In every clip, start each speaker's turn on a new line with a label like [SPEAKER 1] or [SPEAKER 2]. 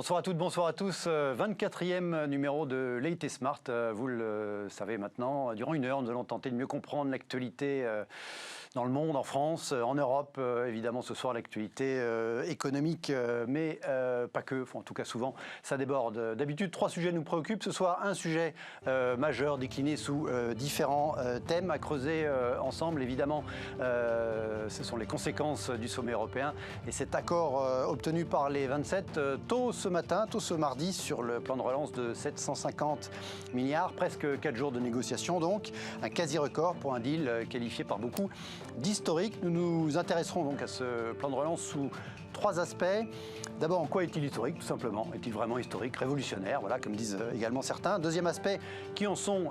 [SPEAKER 1] Bonsoir à toutes, bonsoir à tous. 24e numéro de Late et Smart. Vous le savez maintenant, durant une heure, nous allons tenter de mieux comprendre l'actualité dans le monde, en France, en Europe. Évidemment, ce soir, l'actualité économique, mais pas que. En tout cas, souvent, ça déborde. D'habitude, 3 sujets nous préoccupent. Ce soir, un sujet majeur décliné sous différents thèmes à creuser ensemble. Évidemment, ce sont les conséquences du sommet européen et cet accord obtenu par les 27 tôt ce matin, tôt ce mardi, sur le plan de relance de 750 milliards, presque 4 jours de négociation donc, un quasi-record pour un deal qualifié par beaucoup d'historique. Nous nous intéresserons donc à ce plan de relance sous 3 aspects. D'abord, en quoi est-il historique, tout simplement? Est-il vraiment historique, révolutionnaire, voilà, comme disent également certains? Deuxième aspect, qui en sont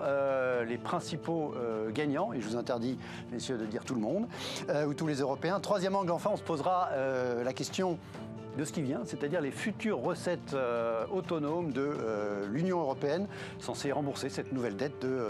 [SPEAKER 1] les principaux gagnants? Et je vous interdis, messieurs, de dire tout le monde, ou tous les Européens. Troisième angle, enfin, on se posera la question de ce qui vient, c'est-à-dire les futures recettes autonomes de l'Union européenne, censées rembourser cette nouvelle dette de,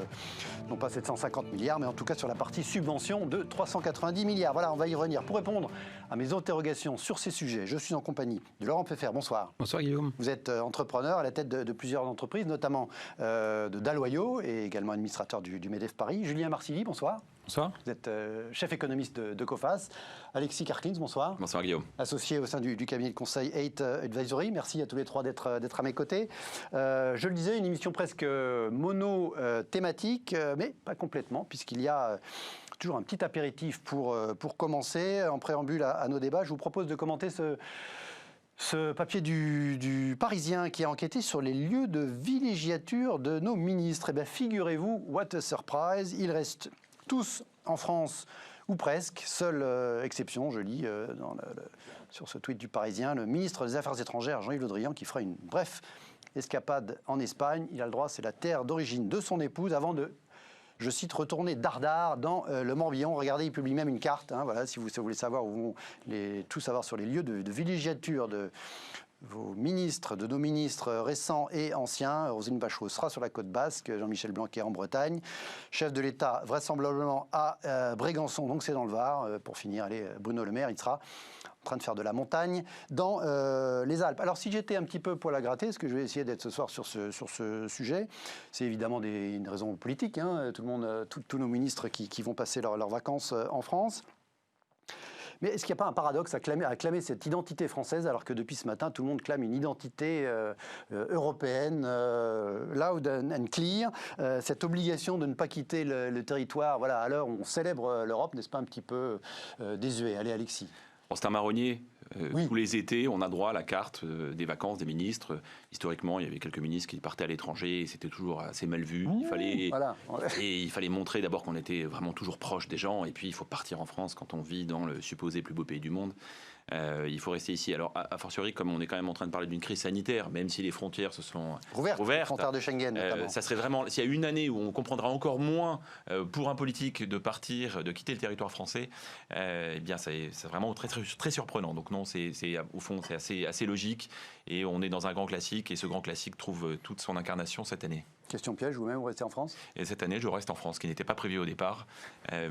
[SPEAKER 1] non pas 750 milliards, mais en tout cas sur la partie subvention de 390 milliards. Voilà, on va y revenir. Pour répondre à mes interrogations sur ces sujets, je suis en compagnie de Laurent Pfeffer. Bonsoir.
[SPEAKER 2] Bonsoir Guillaume.
[SPEAKER 1] Vous êtes entrepreneur à la tête de plusieurs entreprises, notamment de Dalloyau et également administrateur du MEDEF Paris. Julien Marcilly, bonsoir.
[SPEAKER 2] Bonsoir.
[SPEAKER 1] Vous êtes chef économiste de Coface. Alexis Karklins, bonsoir.
[SPEAKER 3] Bonsoir Guillaume.
[SPEAKER 1] Associé au sein du cabinet de conseil 8 Advisory. Merci à tous les trois d'être à mes côtés. Je le disais, une émission presque mono-thématique, mais pas complètement, puisqu'il y a toujours un petit apéritif pour commencer. En préambule à nos débats, je vous propose de commenter ce papier du Parisien qui a enquêté sur les lieux de villégiature de nos ministres. Eh bien, figurez-vous, what a surprise, ils restent tous en France, ou presque. Seule exception, je lis sur ce tweet du Parisien, le ministre des Affaires étrangères, Jean-Yves Le Drian, qui fera une brève escapade en Espagne. Il a le droit, c'est la terre d'origine de son épouse, avant de, je cite, retourner dardard dans le Morbihan. Regardez, il publie même une carte, hein, voilà, si vous voulez savoir où vont tout savoir sur les lieux de villégiature de vos ministres, de nos ministres récents et anciens. Roselyne Bachelot sera sur la côte basque, Jean-Michel Blanquer en Bretagne, chef de l'État vraisemblablement à Brégançon, donc c'est dans le Var. Pour finir, allez, Bruno Le Maire, il sera en train de faire de la montagne dans les Alpes. Alors si j'étais un petit peu poil à gratter, ce que je vais essayer d'être ce soir sur ce sujet, c'est évidemment une raison politique, hein, tous nos ministres qui vont passer leurs vacances en France. Mais est-ce qu'il n'y a pas un paradoxe à clamer cette identité française alors que depuis ce matin, tout le monde clame une identité européenne, loud and clear, cette obligation de ne pas quitter le territoire, voilà, à l'heure où on célèbre l'Europe, n'est-ce pas un petit peu désuet? Allez, Alexis.
[SPEAKER 3] Bon, c'est un marronnier.
[SPEAKER 1] Oui.
[SPEAKER 3] Tous les étés, on a droit à la carte des vacances des ministres. Historiquement, il y avait quelques ministres qui partaient à l'étranger et c'était toujours assez mal vu. Il fallait montrer d'abord qu'on était vraiment toujours proche des gens et puis il faut partir en France quand on vit dans le supposé plus beau pays du monde. Il faut rester ici. Alors, a fortiori, comme on est quand même en train de parler d'une crise sanitaire, même si les frontières se sont ouvertes,
[SPEAKER 1] les frontières de Schengen notamment.
[SPEAKER 3] Ça serait vraiment, s'il y a une année où on comprendra encore moins pour un politique de partir, de quitter le territoire français, eh bien, c'est vraiment très, très, très surprenant. Donc non, au fond, c'est assez logique et on est dans un grand classique et ce grand classique trouve toute son incarnation cette année.
[SPEAKER 1] Question piège, vous-même, vous restez en France?
[SPEAKER 3] Et cette année, je reste en France, ce qui n'était pas prévu au départ,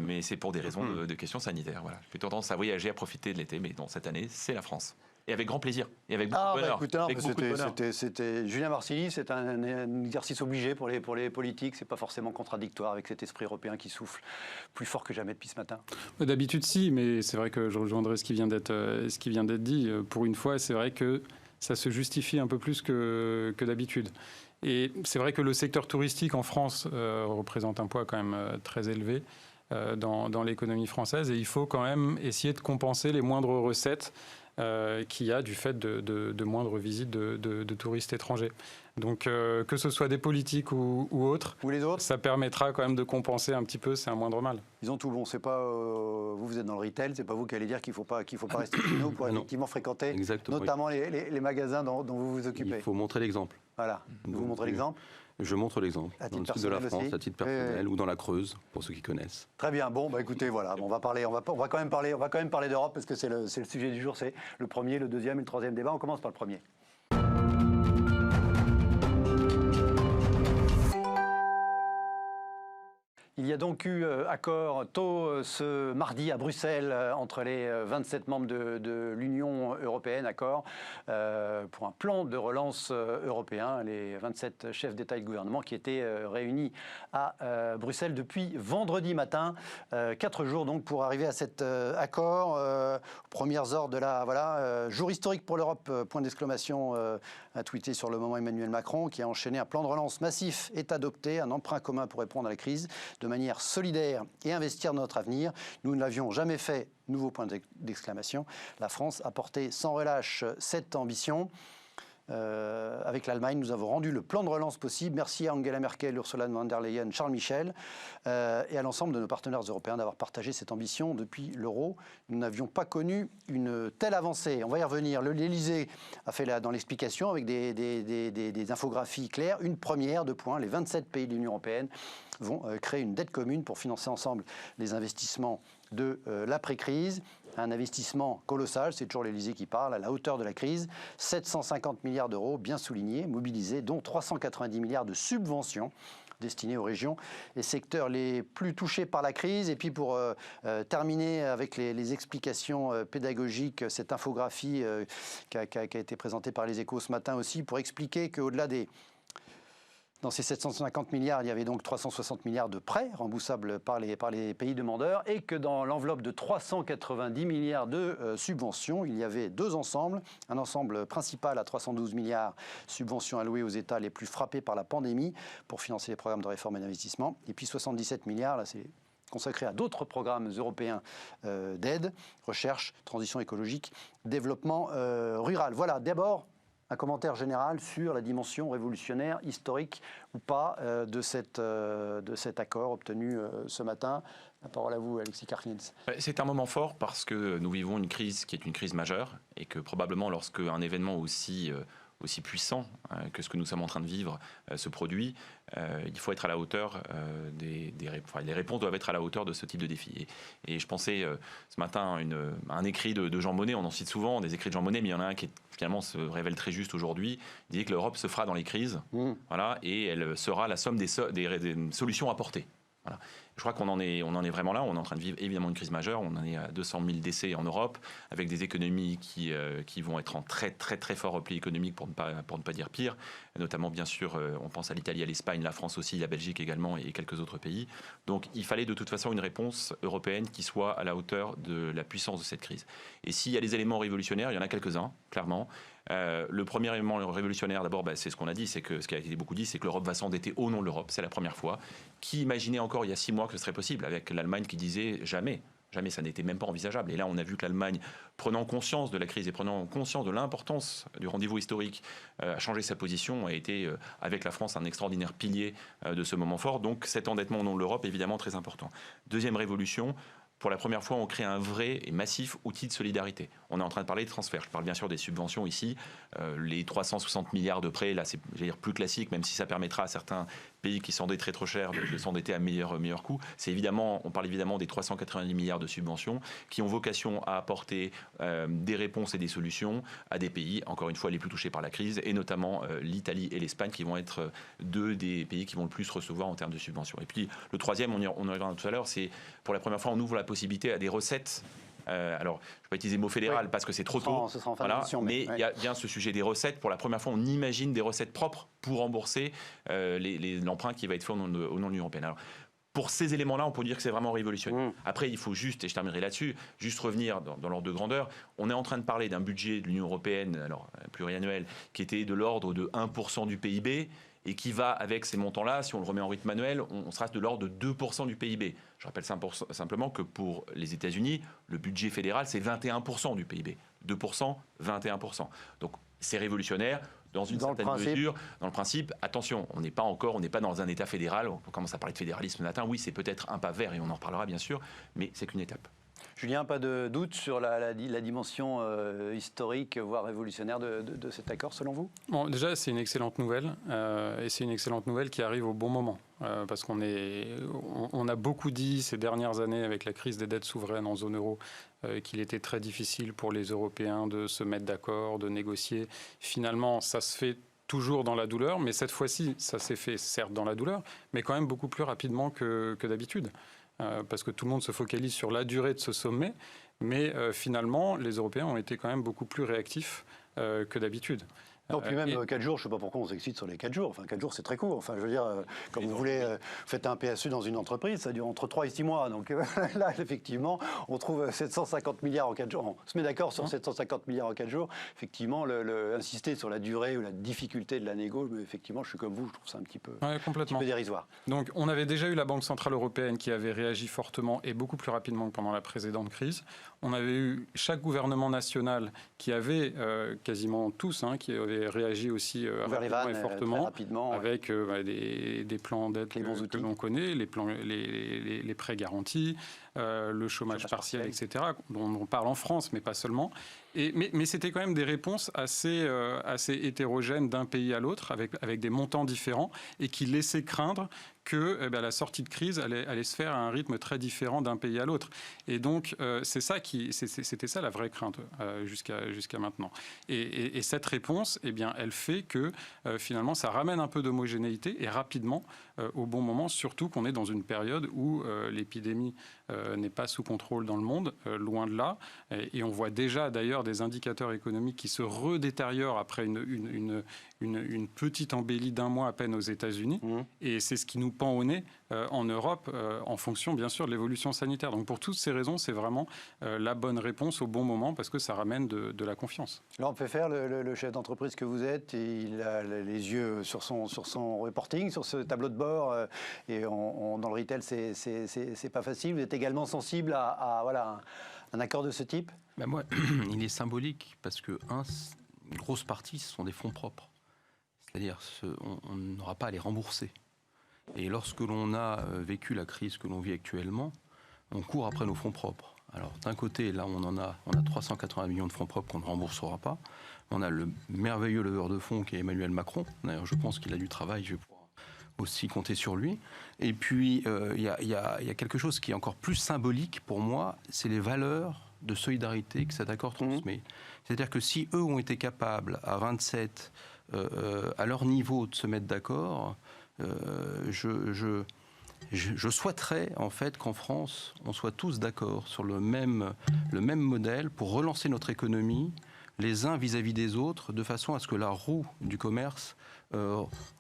[SPEAKER 3] mais c'est pour des raisons de questions sanitaires. Voilà. J'ai tendance à voyager, à profiter de l'été, mais non, cette année, c'est la France. Et avec grand plaisir, et avec beaucoup de bonheur.
[SPEAKER 1] C'était Julien Marcilly, c'est un exercice obligé pour les politiques, c'est pas forcément contradictoire avec cet esprit européen qui souffle plus fort que jamais depuis ce matin.
[SPEAKER 2] D'habitude, si, mais c'est vrai que je rejoindrai ce qui vient d'être dit. Pour une fois, c'est vrai que ça se justifie un peu plus que d'habitude. Et c'est vrai que le secteur touristique en France représente un poids quand même très élevé dans l'économie française et il faut quand même essayer de compenser les moindres recettes qu'il y a du fait de moindres visites de touristes étrangers. Donc que ce soit des politiques ou autres,
[SPEAKER 1] ou les autres,
[SPEAKER 2] ça permettra quand même de compenser un petit peu, c'est un moindre mal.
[SPEAKER 1] Ils ont tout bon, c'est pas vous êtes dans le retail, c'est pas vous qui allez dire qu'il faut pas rester chez nous pour effectivement fréquenter notamment les magasins dont vous vous occupez.
[SPEAKER 4] Il faut montrer l'exemple.
[SPEAKER 1] Voilà, vous montrez l'exemple.
[SPEAKER 4] Je montre l'exemple, dans le sud de la France,
[SPEAKER 1] aussi,
[SPEAKER 4] à titre personnel, ou dans la Creuse, pour ceux qui connaissent.
[SPEAKER 1] Très bien, bon, bah écoutez, voilà, on va quand même parler d'Europe, parce que c'est le sujet du jour, c'est le premier, le deuxième et le troisième débat. On commence par le premier. Il y a donc eu accord tôt ce mardi à Bruxelles entre les 27 membres de l'Union européenne, accord pour un plan de relance européen, les 27 chefs d'État et de gouvernement qui étaient réunis à Bruxelles depuis vendredi matin. 4 jours donc pour arriver à cet accord. Premières heures de la jour historique pour l'Europe, point d'exclamation, a tweeté sur le moment Emmanuel Macron, qui a enchaîné un plan de relance massif est adopté, un emprunt commun pour répondre à la crise de manière solidaire et investir dans notre avenir. Nous ne l'avions jamais fait, nouveau point d'exclamation. La France a porté sans relâche cette ambition. Avec l'Allemagne, nous avons rendu le plan de relance possible. Merci à Angela Merkel, Ursula von der Leyen, Charles Michel et à l'ensemble de nos partenaires européens d'avoir partagé cette ambition depuis l'euro. Nous n'avions pas connu une telle avancée. On va y revenir. L'Élysée a fait dans l'explication avec des infographies claires. Une première, 2 points. Les 27 pays de l'Union européenne vont créer une dette commune pour financer ensemble les investissements de l'après-crise. Un investissement colossal, c'est toujours l'Élysée qui parle, à la hauteur de la crise. 750 milliards d'euros, bien soulignés, mobilisés, dont 390 milliards de subventions destinées aux régions et secteurs les plus touchés par la crise. Et puis pour terminer avec les explications pédagogiques, cette infographie qui a été présentée par les Échos ce matin aussi, pour expliquer qu'au-delà dans ces 750 milliards, il y avait donc 360 milliards de prêts remboursables par les pays demandeurs et que dans l'enveloppe de 390 milliards de subventions, il y avait 2 ensembles. Un ensemble principal à 312 milliards, subventions allouées aux États les plus frappés par la pandémie pour financer les programmes de réforme et d'investissement. Et puis 77 milliards, là c'est consacré à d'autres programmes européens d'aide, recherche, transition écologique, développement rural. Voilà, d'abord un commentaire général sur la dimension révolutionnaire, historique ou pas, de cet accord obtenu ce matin. La parole à vous, Alexis Karkins.
[SPEAKER 3] C'est un moment fort parce que nous vivons une crise qui est une crise majeure et que probablement lorsque un événement aussi puissant que ce que nous sommes en train de vivre se produit, il faut être à la hauteur les réponses doivent être à la hauteur de ce type de défi. Et je pensais ce matin à un écrit de Jean Monnet, on en cite souvent des écrits de Jean Monnet, mais il y en a un qui finalement se révèle très juste aujourd'hui. Il dit que l'Europe se fera dans les crises, voilà, et elle sera la somme des solutions apportées. Voilà. Je crois qu'on en est vraiment là. On est en train de vivre évidemment une crise majeure. On en est à 200 000 décès en Europe, avec des économies qui vont être en très très très fort repli économique pour ne pas dire pire. Notamment bien sûr, on pense à l'Italie, à l'Espagne, la France aussi, la Belgique également et quelques autres pays. Donc il fallait de toute façon une réponse européenne qui soit à la hauteur de la puissance de cette crise. Et s'il y a des éléments révolutionnaires, il y en a quelques-uns, clairement. Le premier élément révolutionnaire, d'abord, c'est ce qu'on a dit, c'est que ce qui a été beaucoup dit, c'est que l'Europe va s'endetter au nom de l'Europe. C'est la première fois. Qui imaginait encore il y a 6 mois que ce serait possible, avec l'Allemagne qui disait jamais. Jamais, ça n'était même pas envisageable. Et là, on a vu que l'Allemagne, prenant conscience de la crise et prenant conscience de l'importance du rendez-vous historique, a changé sa position, a été, avec la France, un extraordinaire pilier de ce moment fort. Donc cet endettement au nom de l'Europe est évidemment très important. Deuxième révolution, pour la première fois, on crée un vrai et massif outil de solidarité. On est en train de parler de transferts. Je parle bien sûr des subventions ici. Les 360 milliards de prêts, là, c'est plus classique, même si ça permettra à certains pays qui s'endettent très trop cher de s'endetter à meilleur coût. On parle évidemment des 390 milliards de subventions qui ont vocation à apporter des réponses et des solutions à des pays, encore une fois, les plus touchés par la crise, et notamment l'Italie et l'Espagne, qui vont être 2 des pays qui vont le plus recevoir en termes de subventions. Et puis le troisième, on y reviendra tout à l'heure, c'est pour la première fois, on ouvre la possibilité à des recettes. Alors, je ne vais pas utiliser le mot fédéral parce que c'est trop tôt, voilà, mais il y a bien ce sujet des recettes. Pour la première fois, on imagine des recettes propres pour rembourser l'emprunt qui va être fait au nom de l'Union européenne. Alors, pour ces éléments-là, on peut dire que c'est vraiment révolutionnaire. Après, il faut juste, et je terminerai là-dessus, juste revenir dans l'ordre de grandeur. On est en train de parler d'un budget de l'Union européenne, alors pluriannuel, qui était de l'ordre de 1% du PIB. Et qui va, avec ces montants-là, si on le remet en rythme annuel, on sera de l'ordre de 2% du PIB. Je rappelle simplement que pour les États-Unis, le budget fédéral, c'est 21% du PIB. 2%, 21%. Donc c'est révolutionnaire. Dans une certaine mesure, dans le principe, attention, on n'est pas dans un État fédéral. On commence à parler de fédéralisme ce matin. Oui, c'est peut-être un pas vers, et on en reparlera bien sûr, mais c'est qu'une étape.
[SPEAKER 1] Julien, pas de doute sur la dimension historique, voire révolutionnaire de cet accord, selon vous ?
[SPEAKER 2] Bon, déjà, c'est une excellente nouvelle, et c'est une excellente nouvelle qui arrive au bon moment. Parce qu'on a beaucoup dit ces dernières années, avec la crise des dettes souveraines en zone euro, qu'il était très difficile pour les Européens de se mettre d'accord, de négocier. Finalement, ça se fait toujours dans la douleur, mais cette fois-ci, ça s'est fait certes dans la douleur, mais quand même beaucoup plus rapidement que d'habitude. Parce que tout le monde se focalise sur la durée de ce sommet, mais finalement, les Européens ont été quand même beaucoup plus réactifs que d'habitude.
[SPEAKER 1] Non, puis même 4 jours, je ne sais pas pourquoi on s'excite sur les 4 jours. Enfin, 4 jours, c'est très court. Enfin, je veux dire, quand vous voulez, faites un PSU dans une entreprise, ça dure entre 3 et 6 mois. Donc là, effectivement, on trouve 750 milliards en 4 jours. On se met d'accord sur 750 milliards en 4 jours. Effectivement, insister sur la durée ou la difficulté de la négo, mais effectivement, je suis comme vous, je trouve ça un petit peu dérisoire.
[SPEAKER 2] Donc, on avait déjà eu la Banque Centrale Européenne qui avait réagi fortement et beaucoup plus rapidement que pendant la précédente crise. On avait eu chaque gouvernement national qui avait, quasiment tous, qui avaient réagi aussi rapidement et fortement, rapidement, avec des plans d'aide que l'on connaît, les prêts garantis, le chômage partiel, etc., dont on parle en France, mais pas seulement. Mais c'était quand même des réponses assez hétérogènes d'un pays à l'autre, avec des montants différents, et qui laissaient craindre que la sortie de crise allait se faire à un rythme très différent d'un pays à l'autre. Et donc, c'était ça la vraie crainte jusqu'à maintenant. Et cette réponse, elle fait que finalement, ça ramène un peu d'homogénéité et rapidement, au bon moment, surtout qu'on est dans une période où l'épidémie n'est pas sous contrôle dans le monde, loin de là. Et on voit déjà d'ailleurs des indicateurs économiques qui se redétériorent après une petite embellie d'un mois à peine aux États-Unis. Et c'est ce qui nous pend au nez en Europe, en fonction bien sûr de l'évolution sanitaire. Donc pour toutes ces raisons, c'est vraiment la bonne réponse au bon moment, parce que ça ramène de la confiance.
[SPEAKER 1] Là, on peut faire le chef d'entreprise que vous êtes, il a les yeux sur son reporting, sur ce tableau de bord, et dans le retail, c'est pas facile. Vous êtes également sensible à un accord de ce type?
[SPEAKER 4] Moi, il est symbolique parce que, une grosse partie, ce sont des fonds propres. C'est-à-dire, on n'aura pas à les rembourser. Et lorsque l'on a vécu la crise que l'on vit actuellement, on court après nos fonds propres. Alors, d'un côté, là, on a 380 millions de fonds propres qu'on ne remboursera pas. On a le merveilleux leveur de fonds qui est Emmanuel Macron. D'ailleurs, je pense qu'il a du travail, je vais pouvoir aussi compter sur lui. Et puis, il y a quelque chose qui est encore plus symbolique pour moi, c'est les valeurs de solidarité que cet accord transmet. C'est-à-dire que si eux ont été capables, à 27, à leur niveau, de se mettre d'accord, je souhaiterais en fait qu'en France, on soit tous d'accord sur le même modèle pour relancer notre économie, les uns vis-à-vis des autres, de façon à ce que la roue du commerce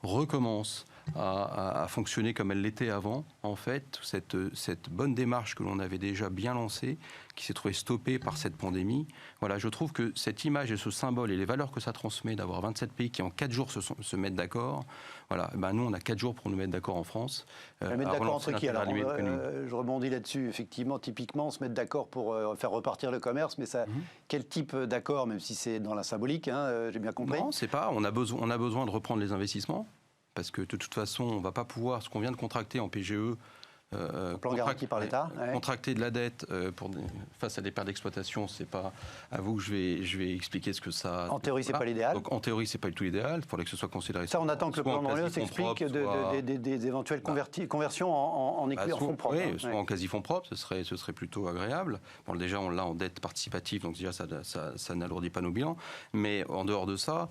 [SPEAKER 4] recommence à fonctionner comme elle l'était avant. En fait, cette bonne démarche que l'on avait déjà bien lancée, qui s'est trouvée stoppée par cette pandémie, voilà, je trouve que cette image et ce symbole et les valeurs que ça transmet d'avoir 27 pays qui en 4 jours se mettent d'accord, voilà, nous on a 4 jours pour nous mettre d'accord en France.
[SPEAKER 1] Mettre d'accord entre qui alors je rebondis là-dessus, effectivement, typiquement se mettre d'accord pour faire repartir le commerce, mais ça, quel type d'accord, même si c'est dans la symbolique, j'ai bien compris.
[SPEAKER 4] Non, c'est pas, on a besoin de reprendre les investissements. Parce que de toute façon, on ne va pas pouvoir, ce qu'on vient de contracter en PGE,
[SPEAKER 1] plan garanti par l'État,
[SPEAKER 4] contracter de la dette face à des pertes d'exploitation, c'est pas à vous que je vais expliquer ce que ça.
[SPEAKER 1] En théorie, c'est pas l'idéal.
[SPEAKER 4] Donc en théorie, c'est pas du tout l'idéal. Il faudrait que ce soit considéré.
[SPEAKER 1] Ça, on attend que le plan d'Orléans s'explique des éventuelles conversions en fonds propres.
[SPEAKER 4] Oui, soit en quasi fonds propres, ce serait plutôt agréable. Bon, déjà, on l'a en dette participative, donc déjà ça n'alourdit pas nos bilans. Mais en dehors de ça,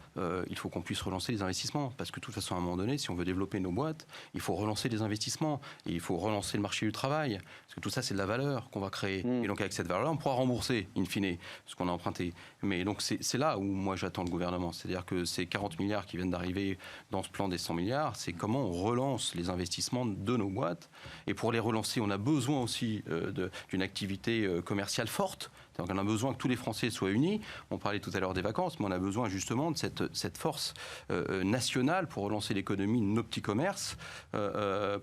[SPEAKER 4] il faut qu'on puisse relancer les investissements, parce que de toute façon, à un moment donné, si on veut développer nos boîtes, il faut relancer les investissements et il faut relancer le marché du travail, parce que tout ça c'est de la valeur qu'on va créer, et donc avec cette valeur-là on pourra rembourser in fine ce qu'on a emprunté. Mais donc c'est là où moi j'attends le gouvernement, c'est-à-dire que ces 40 milliards qui viennent d'arriver dans ce plan des 100 milliards, c'est comment on relance les investissements de nos boîtes, et pour les relancer on a besoin aussi d'une activité commerciale forte. Donc on a besoin que tous les Français soient unis. On parlait tout à l'heure des vacances, mais on a besoin justement de cette force nationale pour relancer l'économie de nos petits commerces,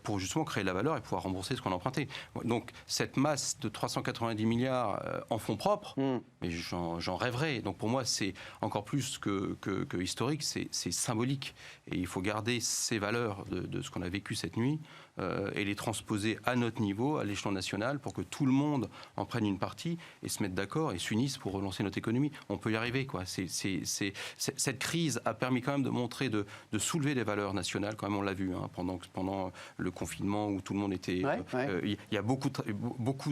[SPEAKER 4] pour justement créer de la valeur et pouvoir rembourser ce qu'on a emprunté. Donc cette masse de 390 milliards en fonds propres, mais j'en rêverais. Donc pour moi, c'est encore plus que historique, c'est symbolique. Et il faut garder ces valeurs de ce qu'on a vécu cette nuit et les transposer à notre niveau, à l'échelon national, pour que tout le monde en prenne une partie et se mette d'accord et s'unisse pour relancer notre économie. On peut y arriver, quoi. Cette crise a permis quand même de montrer, de soulever les valeurs nationales, quand même, on l'a vu, hein, pendant le confinement où tout le monde était... Il y a beaucoup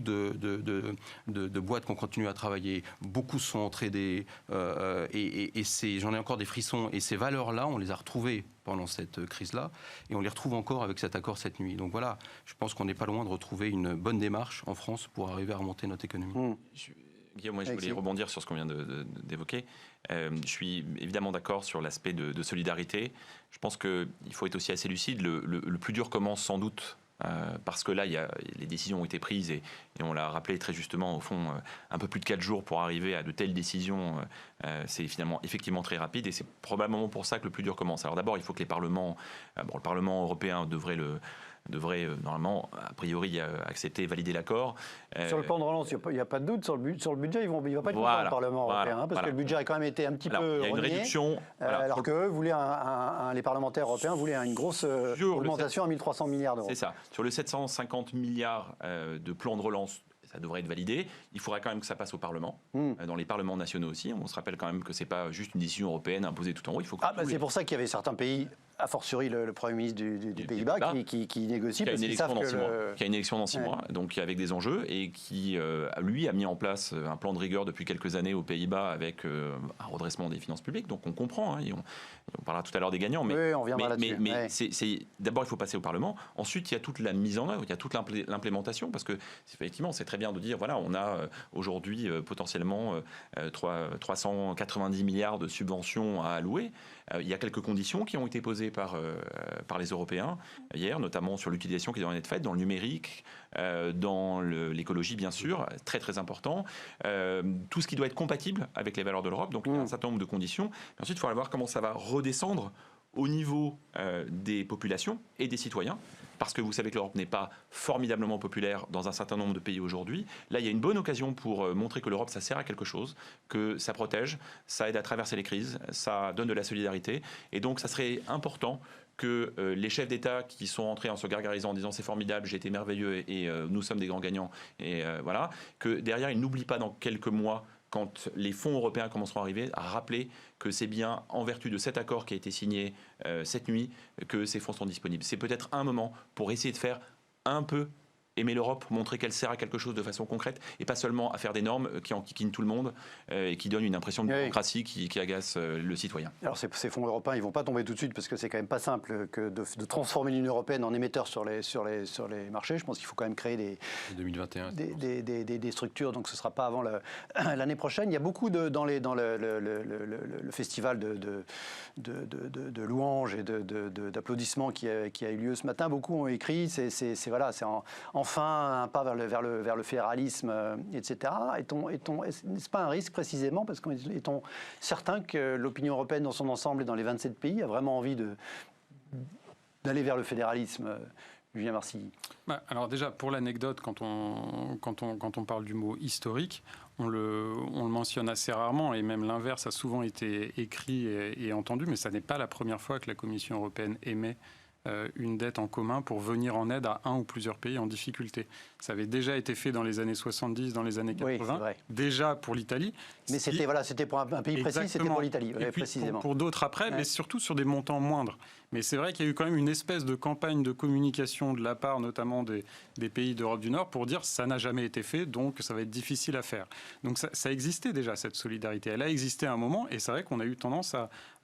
[SPEAKER 4] de boîtes qui ont continué à travailler, beaucoup sont entraidés, et j'en ai encore des frissons, et ces valeurs-là, on les a retrouvées pendant cette crise-là, et on les retrouve encore avec cet accord cette nuit. Donc voilà, je pense qu'on n'est pas loin de retrouver une bonne démarche en France pour arriver à remonter notre économie.
[SPEAKER 3] Guillaume, moi, je voulais rebondir sur ce qu'on vient d'évoquer. Je suis évidemment d'accord sur l'aspect de solidarité. Je pense qu'il faut être aussi assez lucide. Le plus dur commence sans doute parce que là, les décisions ont été prises et on l'a rappelé très justement, au fond, un peu plus de 4 jours pour arriver à de telles décisions, c'est finalement effectivement très rapide et c'est probablement pour ça que le plus dur commence. Alors d'abord, il faut que les parlements, le Parlement européen devrait normalement, a priori, accepter, valider l'accord.
[SPEAKER 1] Sur le plan de relance, il n'y a pas de doute. Sur le budget, il ne va pas être content, le Parlement européen, parce que le budget a quand même été un petit peu
[SPEAKER 3] il y a une
[SPEAKER 1] rogné,
[SPEAKER 3] réduction.
[SPEAKER 1] alors qu'eux voulaient, les parlementaires européens voulaient une grosse augmentation à 1 300 milliards d'euros.
[SPEAKER 3] C'est ça. Sur le 750 milliards de plan de relance, ça devrait être validé. Il faudra quand même que ça passe au Parlement, dans les parlements nationaux aussi. On se rappelle quand même que ce n'est pas juste une décision européenne imposée tout en haut. Il faut que
[SPEAKER 1] c'est pour ça qu'il y avait certains pays, a fortiori le Premier ministre du Pays-Bas, qui négocie parce qu'ils savent que...
[SPEAKER 3] Qui a une élection dans 6 mois, donc avec des enjeux, et qui, lui, a mis en place un plan de rigueur depuis quelques années aux Pays-Bas avec un redressement des finances publiques. Donc on comprend, et on parlera tout à l'heure des gagnants. Mais,
[SPEAKER 1] on viendra là-dessus.
[SPEAKER 3] Mais d'abord, il faut passer au Parlement. Ensuite, il y a toute la mise en œuvre, il y a toute l'implémentation, parce que effectivement, c'est très bien de dire, voilà, on a aujourd'hui potentiellement 390 milliards de subventions à allouer. Il y a quelques conditions qui ont été posées par les Européens hier, notamment sur l'utilisation qui doit en être faite dans le numérique, dans l'écologie bien sûr, très très important, tout ce qui doit être compatible avec les valeurs de l'Europe. Donc il y a un certain nombre de conditions. Mais ensuite, il faudra voir comment ça va redescendre au niveau des populations et des citoyens. Parce que vous savez que l'Europe n'est pas formidablement populaire dans un certain nombre de pays aujourd'hui. Là, il y a une bonne occasion pour montrer que l'Europe, ça sert à quelque chose, que ça protège, ça aide à traverser les crises, ça donne de la solidarité. Et donc, ça serait important que les chefs d'État qui sont entrés en se gargarisant en disant c'est formidable, j'ai été merveilleux et nous sommes des grands gagnants, et voilà, que derrière, ils n'oublient pas dans quelques mois, quand les fonds européens commenceront à arriver, à rappeler que c'est bien en vertu de cet accord qui a été signé cette nuit que ces fonds sont disponibles. C'est peut-être un moment pour essayer de faire un peu aimer l'Europe, montrer qu'elle sert à quelque chose de façon concrète et pas seulement à faire des normes qui enquiquinent tout le monde et qui donnent une impression de démocratie qui agace le citoyen.
[SPEAKER 1] Alors ces fonds européens, ils ne vont pas tomber tout de suite parce que c'est quand même pas simple que de transformer l'Union européenne en émetteur sur les marchés. Je pense qu'il faut quand même créer des structures, donc ce ne sera pas avant l'année prochaine. Il y a beaucoup dans le festival de louanges et d'applaudissements qui a eu lieu ce matin. Beaucoup ont écrit, c'est enfin un pas vers le fédéralisme, etc. N'est-ce pas un risque précisément parce qu'est-on certain que l'opinion européenne dans son ensemble et dans les 27 pays a vraiment envie d'aller vers le fédéralisme, Julien Marcilly?
[SPEAKER 2] Alors déjà, pour l'anecdote, quand on parle du mot historique, on le mentionne assez rarement, et même l'inverse a souvent été écrit et entendu, mais ça n'est pas la première fois que la Commission européenne émet une dette en commun pour venir en aide à un ou plusieurs pays en difficulté. Ça avait déjà été fait dans les années 70, dans les années 80, déjà pour l'Italie.
[SPEAKER 1] Mais c'était pour un pays précis, c'était pour l'Italie,
[SPEAKER 2] et puis
[SPEAKER 1] précisément.
[SPEAKER 2] Pour d'autres après, mais surtout sur des montants moindres. Mais c'est vrai qu'il y a eu quand même une espèce de campagne de communication de la part notamment des pays d'Europe du Nord pour dire ça n'a jamais été fait, donc ça va être difficile à faire. Donc ça existait déjà, cette solidarité. Elle a existé à un moment, et c'est vrai qu'on a eu tendance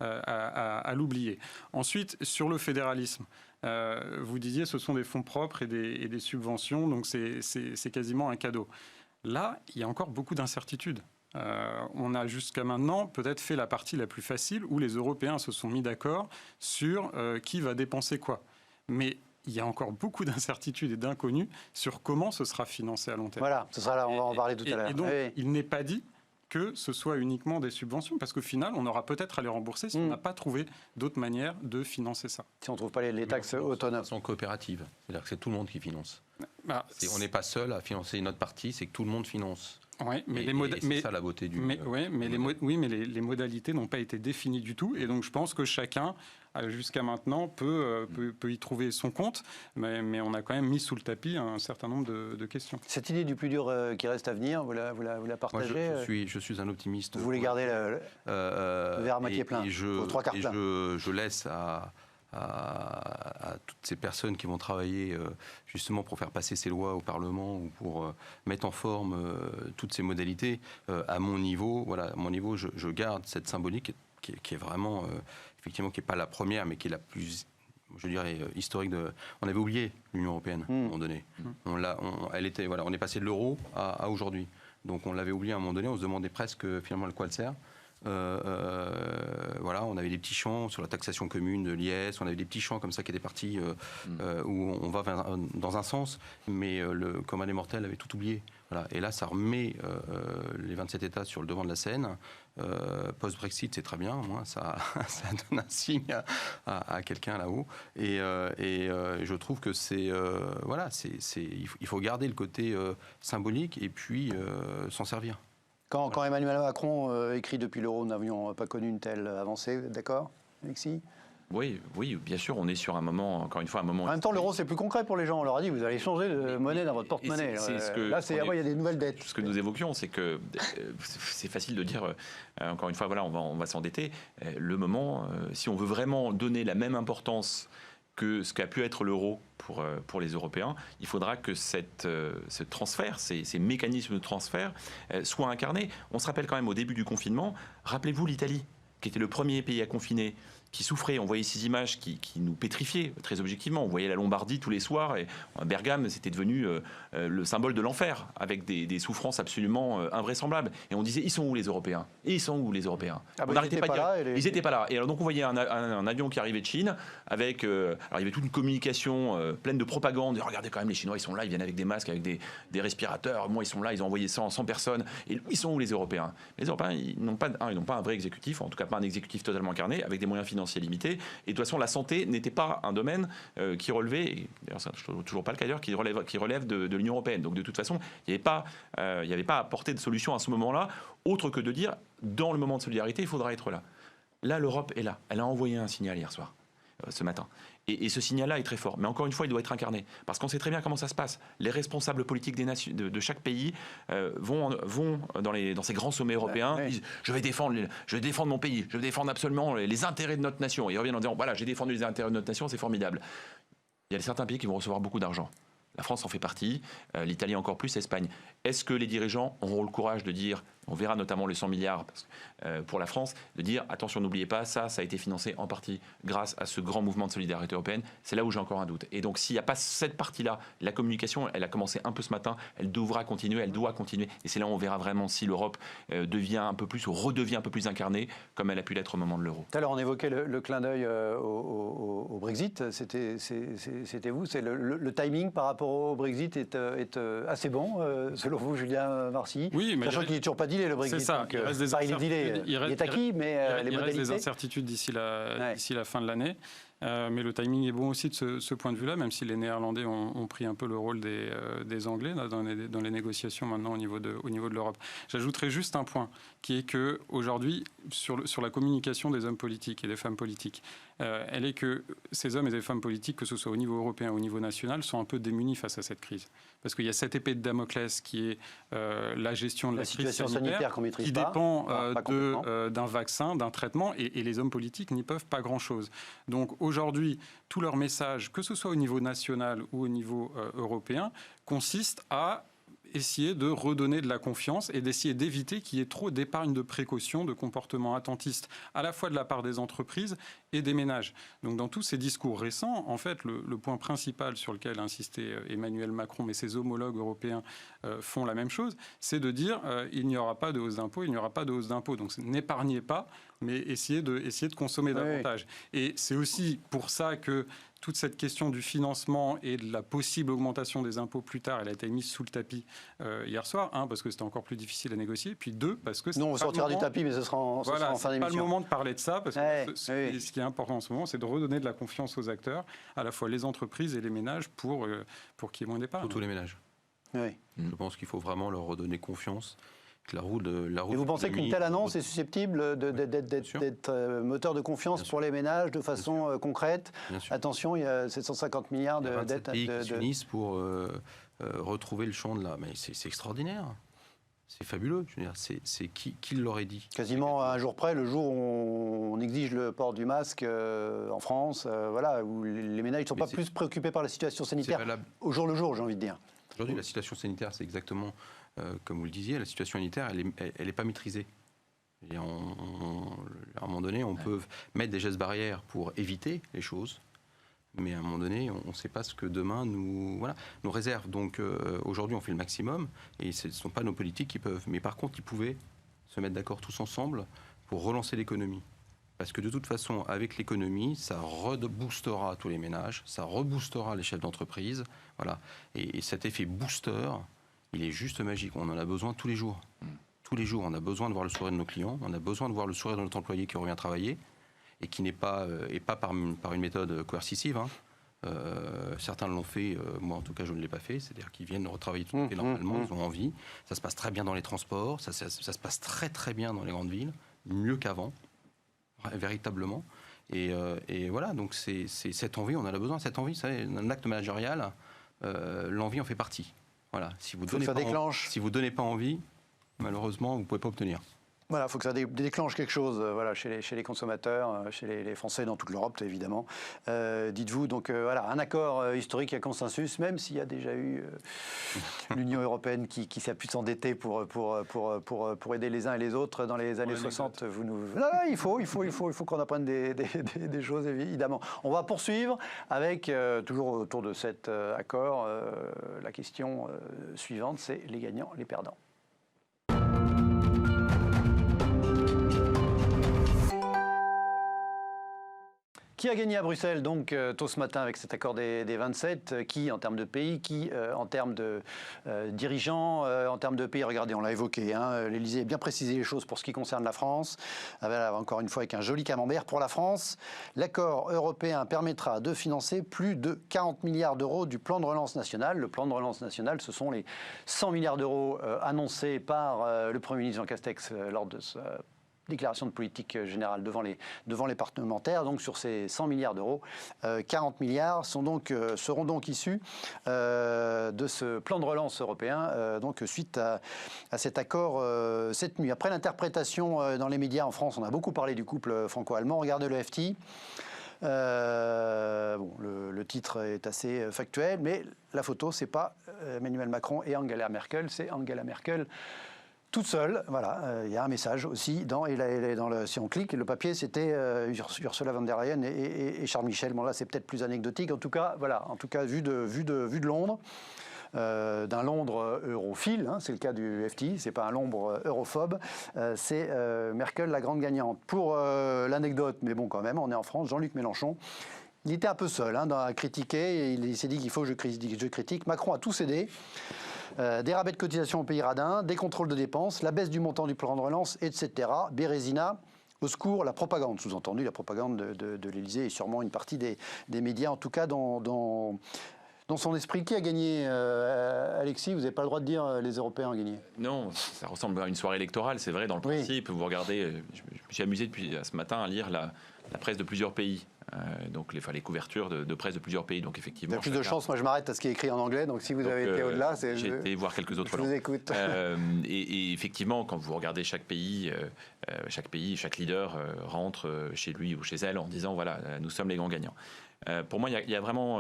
[SPEAKER 2] à l'oublier. Ensuite, sur le fédéralisme, vous disiez ce sont des fonds propres et des subventions, donc c'est quasiment un cadeau. Là, il y a encore beaucoup d'incertitudes. On a jusqu'à maintenant peut-être fait la partie la plus facile où les Européens se sont mis d'accord sur qui va dépenser quoi. Mais il y a encore beaucoup d'incertitudes et d'inconnus sur comment ce sera financé à long terme.
[SPEAKER 1] Voilà, ce sera là, on va en parler tout à l'heure.
[SPEAKER 2] Et donc, il n'est pas dit que ce soit uniquement des subventions, parce qu'au final, on aura peut-être à les rembourser si on n'a pas trouvé d'autres manières de financer ça.
[SPEAKER 1] Si on ne trouve pas les taxes autonomes.
[SPEAKER 4] De façon coopérative, c'est-à-dire que c'est tout le monde qui finance. On n'est pas seul à financer notre partie, c'est que tout le monde finance.
[SPEAKER 2] Ouais, mais
[SPEAKER 4] c'est ça la beauté du.
[SPEAKER 2] Les modalités n'ont pas été définies du tout, et donc je pense que chacun, jusqu'à maintenant, peut y trouver son compte, mais on a quand même mis sous le tapis un certain nombre de questions.
[SPEAKER 1] Cette idée du plus dur qui reste à venir, vous la partagez?
[SPEAKER 4] Moi, je suis un optimiste.
[SPEAKER 1] Vous voulez garder le verre à moitié plein, aux trois quarts plein.
[SPEAKER 4] Je laisse à toutes ces personnes qui vont travailler justement pour faire passer ces lois au Parlement ou pour mettre en forme toutes ces modalités. À mon niveau, je garde cette symbolique qui est vraiment, effectivement, qui n'est pas la première, mais qui est la plus, je dirais, historique. On avait oublié l'Union européenne à un moment donné. On est passé de l'euro à aujourd'hui. Donc on l'avait oublié à un moment donné, on se demandait presque finalement à quoi elle sert. On avait des petits champs sur la taxation commune de l'IS, on avait des petits champs comme ça qui étaient partis où on va dans un sens, mais le commun des mortels avait tout oublié. Voilà. Et là, ça remet les 27 États sur le devant de la scène. Post-Brexit, c'est très bien, moi, ça donne un signe à quelqu'un là-haut. Et je trouve que il faut garder le côté symbolique et puis s'en servir.
[SPEAKER 1] Quand Emmanuel Macron écrit depuis l'euro, nous n'avions pas connu une telle avancée, d'accord, Alexis?
[SPEAKER 3] Oui, bien sûr, on est sur un moment, encore une fois, un moment...
[SPEAKER 1] En même temps, l'euro, c'est plus concret pour les gens. On leur a dit, vous allez changer de monnaie dans votre porte-monnaie. Là, il y a des nouvelles dettes.
[SPEAKER 3] Ce que nous évoquions, c'est que c'est facile de dire, encore une fois, on va s'endetter. Le moment, si on veut vraiment donner la même importance que ce qu'a pu être l'euro pour les Européens, il faudra que ce transfert, ces mécanismes de transfert soient incarnés. On se rappelle quand même au début du confinement, rappelez-vous l'Italie, qui était le premier pays à confiner, qui souffrait. On voyait ces images qui nous pétrifiaient, très objectivement. On voyait la Lombardie tous les soirs, et Bergame, c'était devenu le symbole de l'enfer, avec des souffrances absolument invraisemblables. Et on disait, ils sont où les Européens? Et ils sont où les Européens? On n'arrêtait pas de dire, ils n'étaient pas là. Et alors donc on voyait un avion qui arrivait de Chine, avec, alors il y avait toute une communication pleine de propagande. Et regardez quand même, les Chinois, ils sont là, ils viennent avec des masques, avec des respirateurs. Moi, ils sont là, ils ont envoyé 100 personnes. Et ils sont où les Européens? Les Européens, ils n'ont pas un vrai exécutif, en tout cas pas un exécutif totalement incarné, avec des moyens financiers limité. Et de toute façon, la santé n'était pas un domaine qui relevait, d'ailleurs c'est toujours pas le cas d'ailleurs, qui relève de l'Union européenne. Donc de toute façon, il n'y avait pas à apporter de solution à ce moment-là, autre que de dire, dans le moment de solidarité, il faudra être là. Là, l'Europe est là. Elle a envoyé un signal hier soir, ce matin. Et ce signal-là est très fort. Mais encore une fois, il doit être incarné. Parce qu'on sait très bien comment ça se passe. Les responsables politiques des nations, de chaque pays vont dans ces grands sommets européens. Ils disent, je vais défendre mon pays. Je vais défendre absolument les intérêts de notre nation. Et ils reviennent en disant, voilà, j'ai défendu les intérêts de notre nation, c'est formidable. Il y a certains pays qui vont recevoir beaucoup d'argent. La France en fait partie, l'Italie encore plus, l'Espagne. Est-ce que les dirigeants auront le courage de dire, on verra notamment les 100 milliards pour la France, de dire attention, n'oubliez pas, ça a été financé en partie grâce à ce grand mouvement de solidarité européenne. C'est là où j'ai encore un doute. Et donc s'il n'y a pas cette partie-là, la communication, elle a commencé un peu ce matin, elle devra continuer, elle doit continuer. Et c'est là où on verra vraiment si l'Europe devient un peu plus ou redevient un peu plus incarnée comme elle a pu l'être au moment de l'euro.
[SPEAKER 1] Tout à l'heure, on évoquait le clin d'œil au Brexit. C'était vous. Le timing par rapport au Brexit est assez bon, selon vous, Julien Marcy.
[SPEAKER 2] Oui, mais
[SPEAKER 1] sachant qu'il n'est toujours pas dealé, le Brexit.
[SPEAKER 2] C'est ça.
[SPEAKER 1] Donc, il est acquis, mais les modalités.
[SPEAKER 2] Il reste des incertitudes d'ici la fin de l'année. Mais le timing est bon aussi de ce point de vue-là, même si les Néerlandais ont pris un peu le rôle des Anglais là, dans les négociations maintenant au niveau de l'Europe. J'ajouterai juste un point, qui est qu'aujourd'hui, sur la communication des hommes politiques et des femmes politiques, elle est que ces hommes et ces femmes politiques, que ce soit au niveau européen ou au niveau national, sont un peu démunis face à cette crise. Parce qu'il y a cette épée de Damoclès qui est la gestion de la crise sanitaire qui dépend d'un vaccin, d'un traitement, et les hommes politiques n'y peuvent pas grand-chose. Donc aujourd'hui, tout leur message, que ce soit au niveau national ou au niveau européen, consiste à essayer de redonner de la confiance et d'essayer d'éviter qu'il y ait trop d'épargne de précaution, de comportements attentistes, à la fois de la part des entreprises et des ménages. Donc dans tous ces discours récents, en fait, le point principal sur lequel insistait Emmanuel Macron, mais ses homologues européens font la même chose, c'est de dire il n'y aura pas de hausse d'impôts, il n'y aura pas de hausse d'impôts. Donc n'épargnez pas, mais essayez de consommer davantage. Oui. Et c'est aussi pour ça que toute cette question du financement et de la possible augmentation des impôts plus tard, elle a été mise sous le tapis hier soir, parce que c'était encore plus difficile à négocier, puis deux, parce que...
[SPEAKER 1] Non, on sortira du tapis, mais ce sera en fin d'émission.
[SPEAKER 2] C'est pas le moment de parler de ça, parce que ce qui est important en ce moment, c'est de redonner de la confiance aux acteurs, à la fois les entreprises et les ménages, pour qu'il y ait moins d'épargne.
[SPEAKER 4] Surtout les ménages.
[SPEAKER 1] Oui.
[SPEAKER 4] Je pense qu'il faut vraiment leur redonner confiance. Que la roue
[SPEAKER 1] Et vous pensez qu'une telle annonce est susceptible d'être moteur de confiance pour les ménages de façon concrète? Attention, il y a 750 milliards de dettes.
[SPEAKER 4] pays qui s'unissent pour retrouver le champ de là. Mais c'est extraordinaire. C'est fabuleux. Je veux dire, c'est qui l'aurait dit?
[SPEAKER 1] Quasiment à un jour près, le jour où on exige le port du masque en France, voilà, où les ménages ne sont pas plus préoccupés par la situation sanitaire au jour le jour, j'ai envie de dire.
[SPEAKER 4] Aujourd'hui, la situation sanitaire, c'est exactement comme vous le disiez, la situation sanitaire, elle est pas maîtrisée. Et à un moment donné, on peut mettre des gestes barrières pour éviter les choses, mais à un moment donné, on ne sait pas ce que demain nous réserve. Donc aujourd'hui, on fait le maximum, et ce ne sont pas nos politiques qui peuvent. Mais par contre, ils pouvaient se mettre d'accord tous ensemble pour relancer l'économie. Parce que de toute façon, avec l'économie, ça reboostera tous les ménages, ça reboostera les chefs d'entreprise. Voilà. Et cet effet booster, il est juste magique. On en a besoin tous les jours. Tous les jours, on a besoin de voir le sourire de nos clients, on a besoin de voir le sourire de notre employé qui revient travailler et qui n'est pas, par une méthode coercitive. Hein. Certains l'ont fait, moi en tout cas je ne l'ai pas fait, c'est-à-dire qu'ils viennent retravailler tout à fait normalement, ils ont envie. Ça se passe très bien dans les transports, ça se passe très très bien dans les grandes villes, mieux qu'avant, véritablement. Et voilà, donc c'est cette envie, on en a besoin. Cette envie, c'est un acte managérial, l'envie en fait partie. Voilà. Si vous ne donnez pas envie, malheureusement, vous ne pouvez pas obtenir.
[SPEAKER 1] Voilà, il faut que ça déclenche quelque chose voilà, chez les consommateurs, chez les Français, dans toute l'Europe, évidemment. Dites-vous, donc voilà, un accord historique à consensus, même s'il y a déjà eu l'Union européenne qui s'est pu s'endetter pour aider les uns et les autres dans les années 60. Il faut qu'on apprenne des choses, évidemment. On va poursuivre avec, toujours autour de cet accord, la question suivante, c'est les gagnants, les perdants. Qui a gagné à Bruxelles, donc, tôt ce matin avec cet accord des 27? Qui, en termes de pays? Qui, en termes de dirigeants? En termes de pays, regardez, on l'a évoqué, hein, l'Élysée a bien précisé les choses pour ce qui concerne la France. Encore une fois, avec un joli camembert pour la France. L'accord européen permettra de financer plus de 40 milliards d'euros du plan de relance national. Le plan de relance national, ce sont les 100 milliards d'euros annoncés par le Premier ministre Jean Castex lors de sa déclaration de politique générale devant les parlementaires. Donc sur ces 100 milliards d'euros, 40 milliards seront donc issus de ce plan de relance européen, donc suite à cet accord cette nuit. Après l'interprétation dans les médias en France, on a beaucoup parlé du couple franco-allemand. Regardez le FT. Le titre est assez factuel, mais la photo, c'est pas Emmanuel Macron et Angela Merkel, c'est Angela Merkel toute seule. Voilà, il y a un message aussi si on clique, le papier, c'était Ursula von der Leyen et Charles Michel. Bon, là, c'est peut-être plus anecdotique. En tout cas, voilà, vu de Londres. D'un Londres europhile, hein, c'est le cas du FT, c'est pas un Londres europhobe, c'est Merkel la grande gagnante. Pour l'anecdote, mais bon quand même, on est en France, Jean-Luc Mélenchon, il était un peu seul à critiquer, et il s'est dit qu'il faut que je critique. Macron a tout cédé. Des rabais de cotisation aux pays radins, des contrôles de dépenses, la baisse du montant du plan de relance, etc. Bérésina, au secours, la propagande, sous-entendu la propagande de l'Élysée et sûrement une partie des médias, en tout cas dans son esprit. Qui a gagné, Alexis? Vous n'avez pas le droit de dire les Européens ont gagné. Non,
[SPEAKER 3] ça ressemble à une soirée électorale, c'est vrai dans le principe. Vous regardez, je me suis amusé depuis ce matin à lire la presse de plusieurs pays. Donc les couvertures de presse de plusieurs pays. Donc effectivement,
[SPEAKER 1] il y a plus de chance. Moi, je m'arrête à ce qui est écrit en anglais. Donc si vous avez été au-delà,
[SPEAKER 3] j'ai été voir quelques autres.
[SPEAKER 1] Je vous écoute.
[SPEAKER 3] Et effectivement, quand vous regardez chaque pays, chaque leader rentre chez lui ou chez elle en disant voilà, nous sommes les grands gagnants. Pour moi, il y a vraiment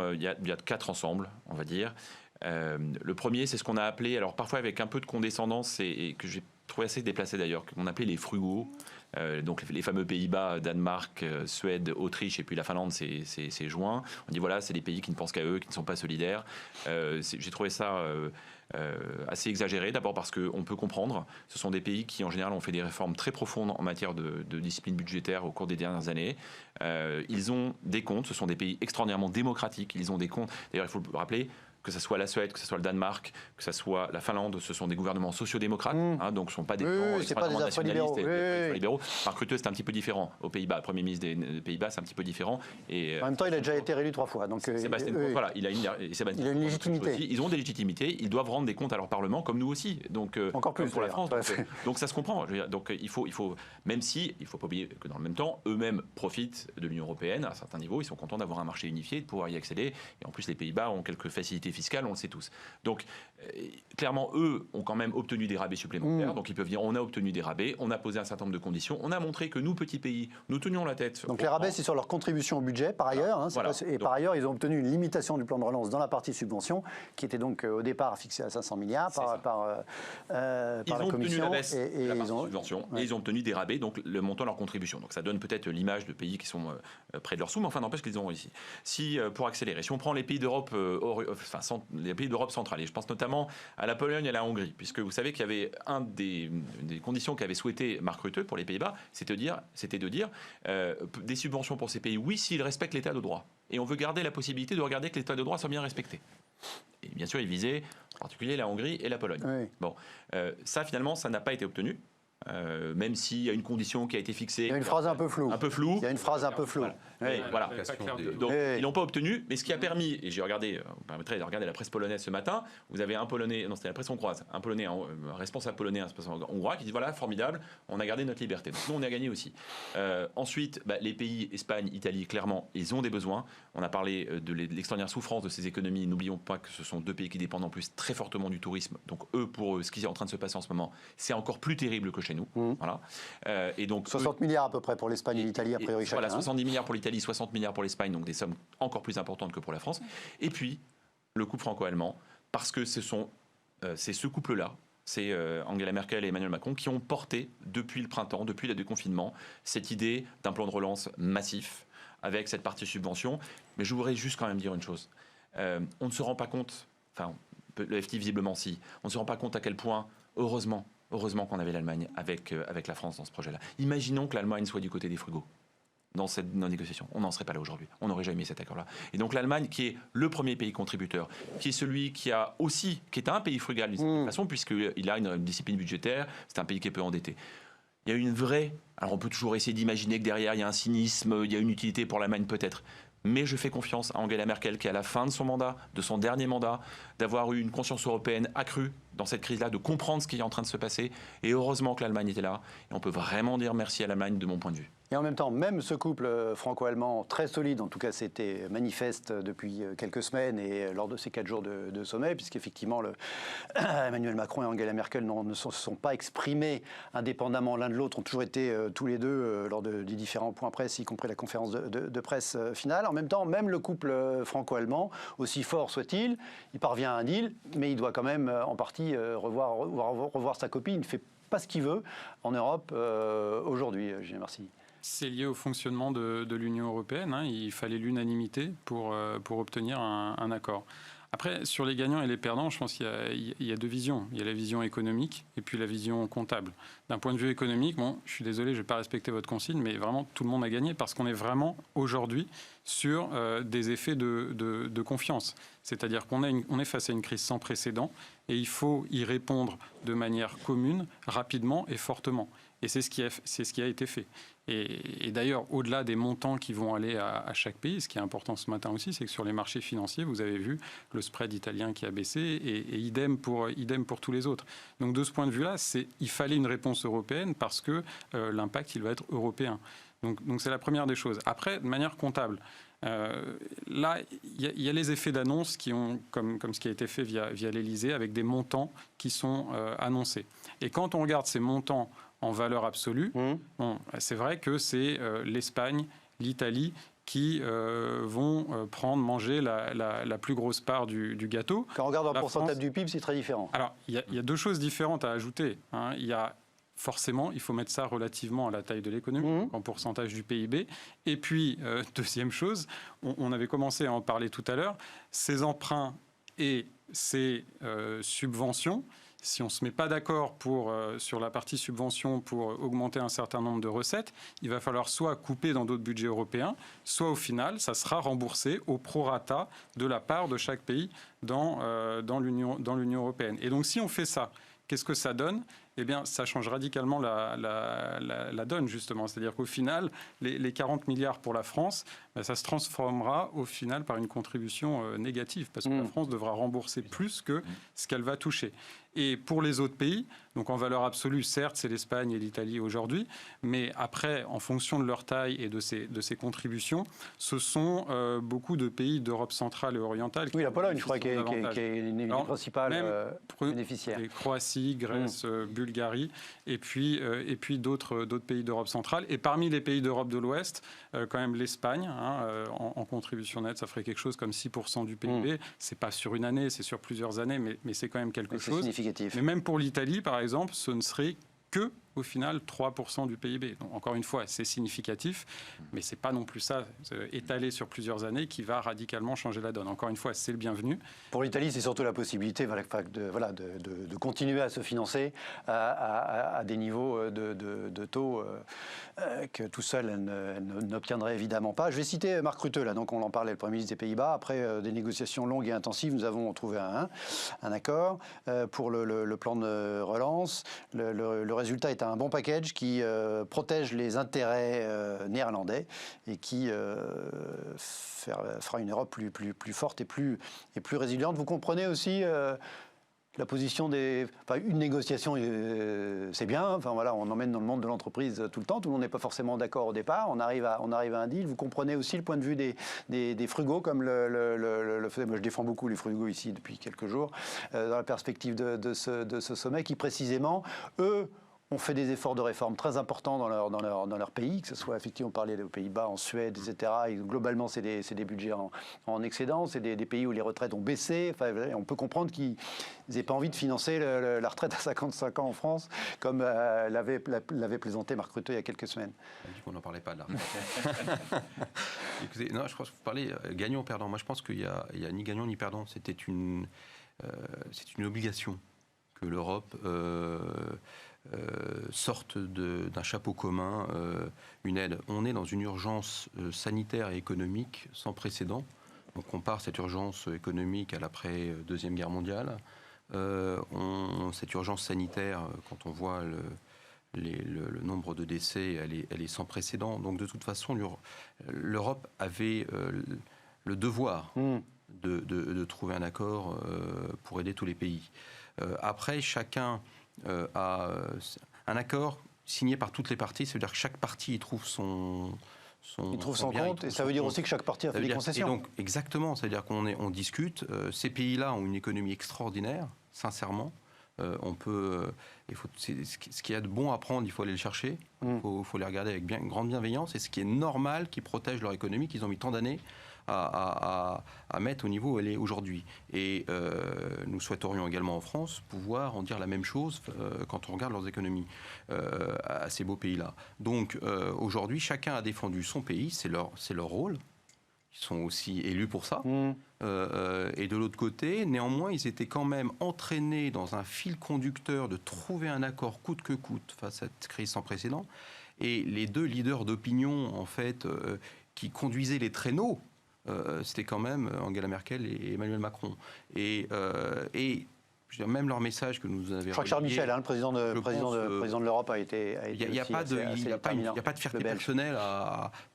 [SPEAKER 3] 4 ensembles, on va dire. Le premier, c'est ce qu'on a appelé, alors parfois avec un peu de condescendance et que j'ai trouvé assez déplacé d'ailleurs, qu'on appelait les frugaux. Donc les fameux Pays-Bas, Danemark, Suède, Autriche et puis la Finlande, c'est joint. On dit voilà, c'est des pays qui ne pensent qu'à eux, qui ne sont pas solidaires. J'ai trouvé ça assez exagéré, d'abord parce qu'on peut comprendre. Ce sont des pays qui en général ont fait des réformes très profondes en matière de discipline budgétaire au cours des dernières années. Ils ont des comptes, ce sont des pays extraordinairement démocratiques. Ils ont des comptes, d'ailleurs il faut le rappeler, que ce soit la Suède, que ce soit le Danemark, que ce soit la Finlande, ce sont des gouvernements sociodémocrates, donc ce ne sont pas des gens extrêmement nationalistes et libéraux. Mark Rutte, c'est un petit peu différent. Aux Pays-Bas, Premier ministre des Pays-Bas, c'est un petit peu différent. Et,
[SPEAKER 1] en même temps, il a déjà été réélu 3 fois. Donc,
[SPEAKER 3] Sébastien Kurz, voilà, il a une légitimité. Ils ont des légitimités, ils doivent rendre des comptes à leur Parlement, comme nous aussi. Donc,
[SPEAKER 1] encore plus
[SPEAKER 3] pour la France. Donc ça se comprend. Je veux dire, donc il faut, même si, il ne faut pas oublier que dans le même temps, eux-mêmes profitent de l'Union européenne à un certain niveau. Ils sont contents d'avoir un marché unifié, de pouvoir y accéder. Et en plus, les Pays-Bas ont quelques facilités fiscales, on le sait tous. Donc, clairement, eux ont quand même obtenu des rabais supplémentaires. Donc, ils peuvent dire on a obtenu des rabais, on a posé un certain nombre de conditions, on a montré que nous, petits pays, nous tenions la tête.
[SPEAKER 1] Donc, les rabais, c'est sur leur contribution au budget, par ailleurs. Par ailleurs, ils ont obtenu une limitation du plan de relance dans la partie subvention, qui était donc au départ fixée à 500 milliards par la Commission. Ils ont obtenu la baisse
[SPEAKER 3] de la partie subvention et ils ont obtenu des rabais, donc le montant de leur contribution. Donc, ça donne peut-être l'image de pays qui sont près de leur sous, mais enfin, n'empêche qu'ils ont réussi. Pour accélérer, si on prend les pays d'Europe les pays d'Europe centrale, et je pense notamment à la Pologne et à la Hongrie, puisque vous savez qu'il y avait des conditions qu'avait souhaité Mark Rutte pour les Pays-Bas, c'était de dire des subventions pour ces pays, oui, s'ils respectent l'état de droit. Et on veut garder la possibilité de regarder que l'état de droit soit bien respecté. Et bien sûr, il visait en particulier la Hongrie et la Pologne. Oui. Bon, ça finalement, ça n'a pas été obtenu. Même s'il y a une condition qui a été fixée.
[SPEAKER 1] Il y a une phrase un peu floue.
[SPEAKER 3] Il
[SPEAKER 1] y a une phrase un peu floue.
[SPEAKER 3] Voilà. Donc, ils l'ont pas obtenu, mais ce qui a permis, et j'ai regardé, vous permettrez de regarder la presse polonaise ce matin, vous avez un Polonais, non c'était la presse hongroise, un Polonais, un responsable polonais, un responsable hongrois qui dit voilà, formidable, on a gardé notre liberté. Donc nous, on a gagné aussi. Ensuite, les pays, Espagne, Italie, clairement, ils ont des besoins. On a parlé de l'extraordinaire souffrance de ces économies. N'oublions pas que ce sont deux pays qui dépendent en plus très fortement du tourisme. Donc pour eux, ce qui est en train de se passer en ce moment, c'est encore plus terrible que chez nous. Voilà. Et donc
[SPEAKER 1] 60 milliards à peu près pour l'Espagne et l'Italie, a priori chacun.
[SPEAKER 3] Voilà, 70 milliards pour l'Italie, 60 milliards pour l'Espagne, donc des sommes encore plus importantes que pour la France. Et puis, le couple franco-allemand, parce que c'est ce couple-là, c'est Angela Merkel et Emmanuel Macron qui ont porté, depuis le printemps, depuis le déconfinement, cette idée d'un plan de relance massif, avec cette partie subvention. Mais je voudrais juste quand même dire une chose. On ne se rend pas compte, enfin, le FT visiblement si, on ne se rend pas compte à quel point, heureusement qu'on avait l'Allemagne avec la France dans ce projet-là. Imaginons que l'Allemagne soit du côté des frugaux dans cette négociation. On n'en serait pas là aujourd'hui. On n'aurait jamais mis cet accord-là. Et donc l'Allemagne, qui est le premier pays contributeur, qui est celui qui est un pays frugal d'une certaine façon, puisqu'il a une discipline budgétaire, c'est un pays qui est peu endetté. Il y a une vraie... Alors on peut toujours essayer d'imaginer que derrière, il y a un cynisme, il y a une utilité pour l'Allemagne peut-être. Mais je fais confiance à Angela Merkel qui, à la fin de son mandat, de son dernier mandat, d'avoir eu une conscience européenne accrue dans cette crise-là, de comprendre ce qui est en train de se passer. Et heureusement que l'Allemagne était là. Et on peut vraiment dire merci à l'Allemagne de mon point de vue.
[SPEAKER 1] Et en même temps, même ce couple franco-allemand très solide, en tout cas c'était manifeste depuis quelques semaines et lors de ces 4 jours de sommet, puisqu'effectivement Emmanuel Macron et Angela Merkel ne se sont pas exprimés indépendamment l'un de l'autre, ont toujours été tous les deux lors des différents points presse, y compris la conférence de presse finale. En même temps, même le couple franco-allemand, aussi fort soit-il, il parvient à un deal, mais il doit quand même en partie revoir sa copie. Il ne fait pas ce qu'il veut en Europe aujourd'hui. Merci.
[SPEAKER 2] C'est lié au fonctionnement de l'Union européenne. Il fallait l'unanimité pour obtenir un accord. Après, sur les gagnants et les perdants, je pense qu'il y a 2 visions. Il y a la vision économique et puis la vision comptable. D'un point de vue économique, je suis désolé, je ne vais pas respecter votre consigne, mais vraiment, tout le monde a gagné parce qu'on est vraiment, aujourd'hui, sur des effets de confiance. C'est-à-dire qu'on est face à une crise sans précédent et il faut y répondre de manière commune, rapidement et fortement. Et c'est ce qui a été fait. Et d'ailleurs, au-delà des montants qui vont aller à chaque pays, ce qui est important ce matin aussi, c'est que sur les marchés financiers, vous avez vu le spread italien qui a baissé et idem pour tous les autres. Donc de ce point de vue-là, il fallait une réponse européenne parce que l'impact, il va être européen. Donc c'est la première des choses. Après, de manière comptable, là, il y a les effets d'annonce qui ont, comme ce qui a été fait via l'Élysée, avec des montants qui sont annoncés. Et quand on regarde ces montants en valeur absolue, c'est vrai que c'est l'Espagne, l'Italie qui vont manger la plus grosse part du gâteau.
[SPEAKER 1] Quand on regarde en pourcentage du PIB, c'est très différent.
[SPEAKER 2] Alors, il y a 2 choses différentes à ajouter. Il y a forcément, il faut mettre ça relativement à la taille de l'économie, en pourcentage du PIB. Et puis, deuxième chose, on avait commencé à en parler tout à l'heure, ces emprunts et ces subventions, si on ne se met pas d'accord sur la partie subvention pour augmenter un certain nombre de recettes, il va falloir soit couper dans d'autres budgets européens, soit au final, ça sera remboursé au prorata de la part de chaque pays dans l'Union européenne. Et donc si on fait ça, qu'est-ce que ça donne ? Eh bien, ça change radicalement la donne, justement. C'est-à-dire qu'au final, les 40 milliards pour la France, ça se transformera au final par une contribution négative, parce que la France devra rembourser plus que ce qu'elle va toucher. Et pour les autres pays, donc en valeur absolue, certes, c'est l'Espagne et l'Italie aujourd'hui, mais après, en fonction de leur taille et de ces contributions, ce sont beaucoup de pays d'Europe centrale et orientale.
[SPEAKER 1] Oui, la Pologne, je crois, qui est une principale bénéficiaire.
[SPEAKER 2] Croatie, Grèce, Bulgarie, et puis d'autres pays d'Europe centrale. Et parmi les pays d'Europe de l'Ouest, quand même l'Espagne, en contribution nette, ça ferait quelque chose comme 6% du PIB. C'est pas sur une année, c'est sur plusieurs années, mais c'est quand même quelque chose.
[SPEAKER 1] Significatif.
[SPEAKER 2] Mais même pour l'Italie, par exemple, ce ne serait que, au final, 3% du PIB. Donc, encore une fois, c'est significatif, mais ce n'est pas non plus ça, étalé sur plusieurs années, qui va radicalement changer la donne. Encore une fois, c'est le bienvenu.
[SPEAKER 1] Pour l'Italie, c'est surtout la possibilité de continuer à se financer à des niveaux de taux que tout seul, elle n'obtiendrait évidemment pas. Je vais citer Mark Rutte, là, donc on en parlait, le Premier ministre des Pays-Bas. Après des négociations longues et intensives, nous avons trouvé un accord pour le plan de relance. Le résultat est un bon package qui protège les intérêts néerlandais et qui fera une Europe plus forte et plus résiliente. Vous comprenez aussi la position une négociation, c'est bien. Enfin voilà, on emmène dans le monde de l'entreprise tout le temps. Tout le monde n'est pas forcément d'accord au départ. On arrive à un deal. Vous comprenez aussi le point de vue des frugaux, comme moi, je défends beaucoup les frugaux ici depuis quelques jours, dans la perspective de ce sommet, qui précisément, eux, ont fait des efforts de réforme très importants dans leur pays, que ce soit, effectivement, on parlait aux Pays-Bas, en Suède, etc. Et globalement, c'est des budgets en excédent. C'est des pays où les retraites ont baissé. Enfin, on peut comprendre qu'ils n'aient pas envie de financer la retraite à 55 ans en France, comme l'avait plaisanté Mark Rutte il y a quelques semaines.
[SPEAKER 4] Du coup, on n'en parlait pas là. Écoutez, non, je pense que vous parlez gagnant-perdant. Moi, je pense qu'il n'y a ni gagnant ni perdant. C'est une obligation que l'Europe sorte d'un chapeau commun une aide. On est dans une urgence sanitaire et économique sans précédent. On compare cette urgence économique à l'après-Deuxième Guerre mondiale. Cette urgence sanitaire, quand on voit le nombre de décès, elle est sans précédent. Donc de toute façon, l'Europe avait le devoir de trouver un accord pour aider tous les pays. Après, chacun a un accord signé par toutes les parties. Ça veut dire que chaque partie y trouve son
[SPEAKER 1] compte, et ça veut dire aussi que chaque partie a fait des concessions.
[SPEAKER 4] Et donc, exactement, c'est-à-dire qu'on discute. Ces pays-là ont une économie extraordinaire, sincèrement. Ce qu'il y a de bon à prendre, il faut aller le chercher. Il faut les regarder avec grande bienveillance. Et ce qui est normal, qui protège leur économie, qu'ils ont mis tant d'années à mettre au niveau où elle est aujourd'hui. Et nous souhaiterions également en France pouvoir en dire la même chose quand on regarde leurs économies à ces beaux pays-là. Donc aujourd'hui, chacun a défendu son pays, c'est leur rôle. Ils sont aussi élus pour ça. Et de l'autre côté, néanmoins, ils étaient quand même entraînés dans un fil conducteur de trouver un accord coûte que coûte face à cette crise sans précédent. Et les deux leaders d'opinion, en fait, qui conduisaient les traîneaux, c'était quand même Angela Merkel et Emmanuel Macron. Et je veux dire, même leur message que nous avez...
[SPEAKER 1] Je crois que Charles Michel, le président de l'Europe, a été
[SPEAKER 4] il n'y a pas de fierté personnelle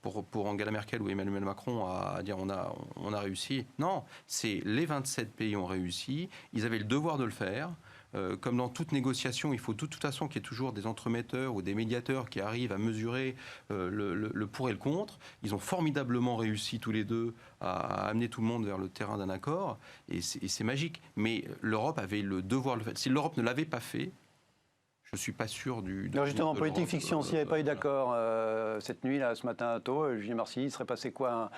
[SPEAKER 4] pour Angela Merkel ou Emmanuel Macron à dire on a réussi. Non, les 27 pays ont réussi. Ils avaient le devoir de le faire. Comme dans toute négociation, il faut de toute façon qu'il y ait toujours des entremetteurs ou des médiateurs qui arrivent à mesurer le pour et le contre. Ils ont formidablement réussi tous les deux à amener tout le monde vers le terrain d'un accord, et c'est magique. Mais l'Europe avait le devoir de le faire. Si l'Europe ne l'avait pas fait, je ne suis pas sûr du...
[SPEAKER 1] Alors justement, en politique fiction, s'il n'y avait pas eu d'accord cette nuit, là, ce matin tôt, Julien Marcilly, il serait passé quoi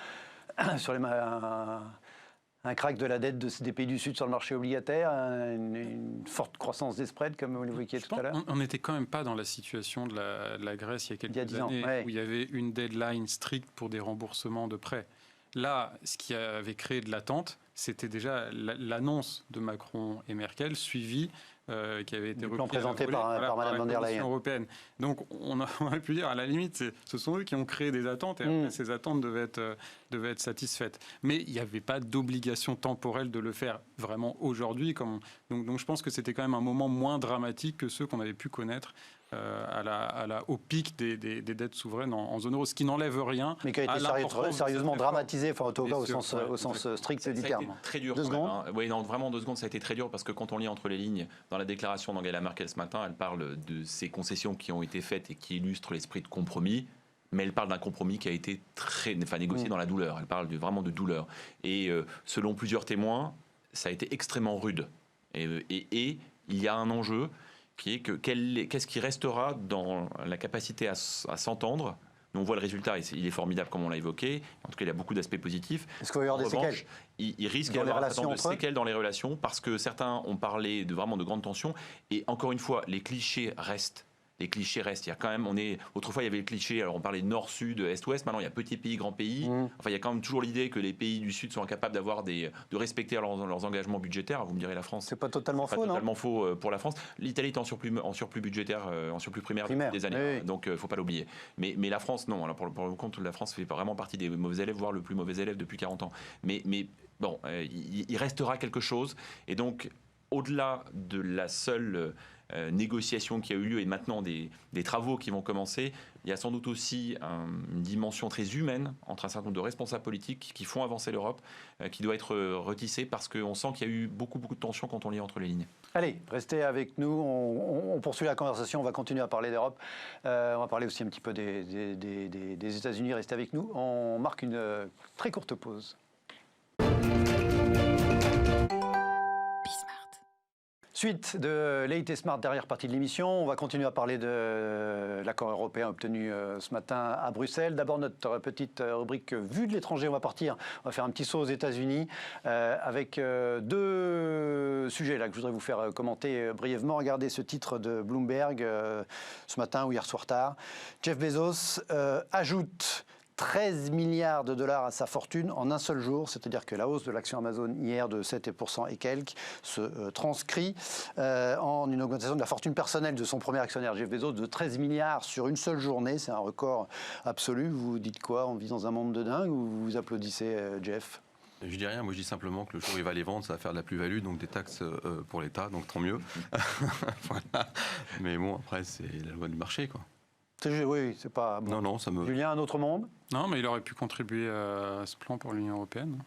[SPEAKER 1] sur les... Un crack de la dette des pays du Sud sur le marché obligataire, une forte croissance des spreads, comme vous l'évoquiez tout à l'heure.
[SPEAKER 2] On n'était quand même pas dans la situation de la Grèce il y a quelques années, où il y avait une deadline stricte pour des remboursements de prêts. Là, ce qui avait créé de l'attente, c'était déjà l'annonce de Macron et Merkel, suivie qui avait été
[SPEAKER 1] repris présenté par Mme von der Leyen
[SPEAKER 2] européenne. Donc on aurait pu dire à la limite, ce sont eux qui ont créé des attentes et après, ces attentes devaient être satisfaites. Mais il n'y avait pas d'obligation temporelle de le faire vraiment aujourd'hui. Donc je pense que c'était quand même un moment moins dramatique que ceux qu'on avait pu connaître au pic des dettes souveraines en zone euro, ce qui n'enlève rien.
[SPEAKER 1] Mais qui a été sérieusement dramatisé, enfin, en tout cas au sens strict du terme.
[SPEAKER 3] Très dur.
[SPEAKER 1] 2 secondes.
[SPEAKER 3] Oui, non, vraiment 2 secondes, ça a été très dur parce que quand on lit entre les lignes, dans la déclaration d'Angela Merkel ce matin, elle parle de ces concessions qui ont été faites et qui illustrent l'esprit de compromis. Mais elle parle d'un compromis qui a été négocié dans la douleur. Elle parle vraiment de douleur. Et selon plusieurs témoins, ça a été extrêmement rude. Et il y a un enjeu qui est que qu'est-ce qui restera dans la capacité à s'entendre. Nous, on voit le résultat, il est formidable comme on l'a évoqué. En tout cas, il y a beaucoup d'aspects positifs.
[SPEAKER 1] Est-ce qu'il va y avoir des séquelles ?
[SPEAKER 3] Il risque d'y avoir un certain nombre de séquelles dans les relations parce que certains ont parlé vraiment de grandes tensions. Et encore une fois, les clichés restent. Les clichés restent. Il y a quand même, autrefois il y avait le cliché, alors on parlait nord-sud, est-ouest, maintenant il y a petit pays, grand pays. Enfin il y a quand même toujours l'idée que les pays du sud sont incapables de respecter leurs engagements budgétaires. Vous me direz la France.
[SPEAKER 1] C'est pas totalement faux, non ?
[SPEAKER 3] Totalement faux pour la France. L'Italie est en surplus budgétaire, en surplus primaire depuis des années. Oui. Donc faut pas l'oublier. Mais la France, non. Alors pour le compte, la France fait vraiment partie des mauvais élèves, voire le plus mauvais élève depuis 40 ans. Mais bon, il restera quelque chose. Et donc au-delà de la seule négociation qui a eu lieu et maintenant des travaux qui vont commencer, il y a sans doute aussi une dimension très humaine entre un certain nombre de responsables politiques qui font avancer l'Europe, qui doit être retissée parce qu'on sent qu'il y a eu beaucoup de tensions quand on lit entre les lignes.
[SPEAKER 1] Allez, restez avec nous, on poursuit la conversation, on va continuer à parler d'Europe, on va parler aussi un petit peu des États-Unis, restez avec nous, on marque une très courte pause. Suite de Late et Smart, dernière partie de l'émission. On va continuer à parler de l'accord européen obtenu ce matin à Bruxelles. D'abord, notre petite rubrique Vue de l'étranger. On va faire un petit saut aux États-Unis avec 2 sujets là, que je voudrais vous faire commenter brièvement. Regardez ce titre de Bloomberg ce matin ou hier soir tard. Jeff Bezos ajoute 13 milliards de dollars à sa fortune en un seul jour, c'est-à-dire que la hausse de l'action Amazon hier de 7% et quelques se transcrit en une augmentation de la fortune personnelle de son premier actionnaire Jeff Bezos de 13 milliards sur une seule journée. C'est un record absolu. Vous dites quoi ? On vit dans un monde de dingue ou vous applaudissez Jeff ?
[SPEAKER 4] Je dis rien, moi je dis simplement que le jour où il va les vendre, ça va faire de la plus-value, donc des taxes pour l'État, donc tant mieux. Voilà. Mais bon, après c'est la loi du marché, quoi.
[SPEAKER 1] Oui, c'est pas bon.
[SPEAKER 4] Non, ça me...
[SPEAKER 1] Julien, un autre monde ?
[SPEAKER 2] Non, mais il aurait pu contribuer à ce plan pour l'Union européenne.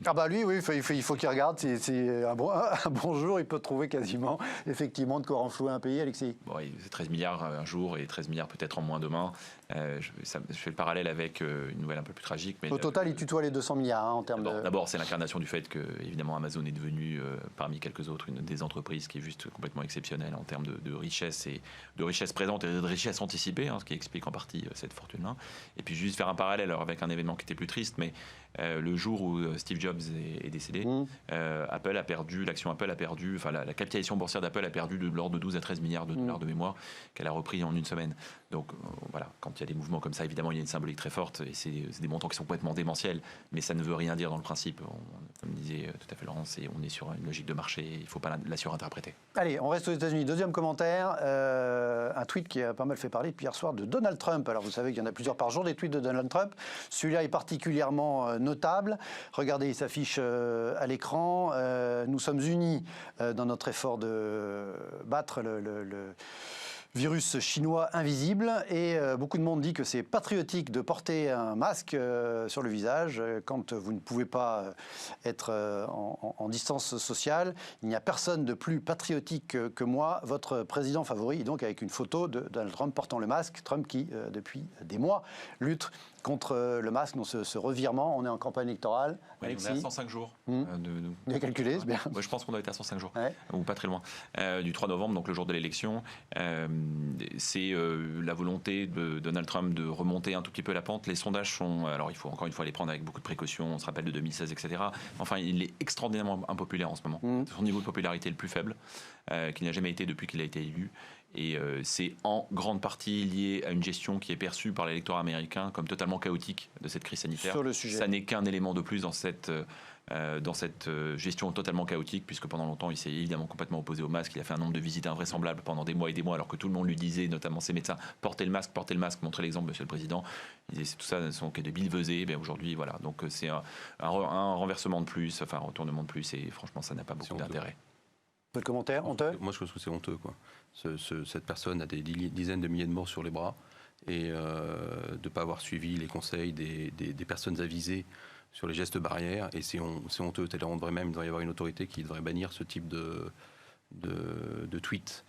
[SPEAKER 1] Ah bah lui, oui, il faut qu'il regarde. C'est un bon jour, il peut trouver quasiment, effectivement, de quoi renflouer un pays, Alexis.
[SPEAKER 3] Bon, c'est 13 milliards un jour et 13 milliards peut-être en moins demain. Je fais le parallèle avec une nouvelle un peu plus tragique. Mais
[SPEAKER 1] au total, il tutoie les 200 milliards en termes de...
[SPEAKER 3] D'abord, c'est l'incarnation du fait que, évidemment, Amazon est devenu, parmi quelques autres, une des entreprises qui est juste complètement exceptionnelle en termes de richesse et de richesse présente et de richesse anticipée, ce qui explique en partie cette fortune-là. Et puis juste faire un parallèle avec un événement qui était plus triste, mais le jour où Steve Jobs est décédé, Apple a perdu, l'action Apple a perdu, enfin la capitalisation boursière d'Apple a perdu de l'ordre de 12 à 13 milliards de dollars de mémoire qu'elle a repris en une semaine. Donc voilà, quand il y a des mouvements comme ça, évidemment, il y a une symbolique très forte et c'est des montants qui sont complètement démentiels, mais ça ne veut rien dire dans le principe. Comme disait tout à fait Laurence, on est sur une logique de marché, il ne faut pas la surinterpréter.
[SPEAKER 1] Allez, on reste aux États-Unis. Deuxième commentaire, un tweet qui a pas mal fait parler depuis hier soir de Donald Trump. Alors vous savez qu'il y en a plusieurs par jour des tweets de Donald Trump. Celui-là est particulièrement notable. Regardez, il s'affiche à l'écran. Nous sommes unis dans notre effort de battre le virus chinois invisible et beaucoup de monde dit que c'est patriotique de porter un masque sur le visage quand vous ne pouvez pas être en distance sociale. Il n'y a personne de plus patriotique que moi, votre président favori, et donc avec une photo de Donald Trump portant le masque, Trump qui depuis des mois lutte contre le masque, donc ce revirement. On est en campagne électorale.
[SPEAKER 3] Oui,
[SPEAKER 1] Alexis.
[SPEAKER 3] on est à 105 jours.
[SPEAKER 1] Bien calculé, c'est bien.
[SPEAKER 3] Moi, je pense qu'on doit être à 105 jours, ou pas très loin. Du 3 novembre, donc le jour de l'élection, c'est la volonté de Donald Trump de remonter un tout petit peu la pente. Les sondages sont... Alors, il faut encore une fois les prendre avec beaucoup de précautions. On se rappelle de 2016, etc. Enfin, il est extraordinairement impopulaire en ce moment. Son niveau de popularité est le plus faible qu'il n'a jamais été depuis qu'il a été élu. Et c'est en grande partie lié à une gestion qui est perçue par l'électorat américain comme totalement chaotique de cette crise sanitaire.
[SPEAKER 1] Sur le sujet.
[SPEAKER 3] Ça n'est qu'un élément de plus dans cette dans cette gestion totalement chaotique, puisque pendant longtemps, il s'est évidemment complètement opposé au masque. Il a fait un nombre de visites invraisemblables pendant des mois et des mois, alors que tout le monde lui disait, notamment ses médecins, portez le masque, montrez l'exemple, monsieur le président. Il disait, tout ça ne sont que des billevesées. Ben aujourd'hui, voilà. Donc c'est un renversement de plus, enfin un retournement de plus, et franchement, ça n'a pas beaucoup d'intérêt.
[SPEAKER 1] Votre commentaire, honteux ?
[SPEAKER 4] Moi, je trouve que c'est honteux, quoi. Cette personne a des dizaines de milliers de morts sur les bras, et de ne pas avoir suivi les conseils des personnes avisées sur les gestes barrières, et c'est honteux. Il devrait y avoir une autorité qui devrait bannir ce type de tweet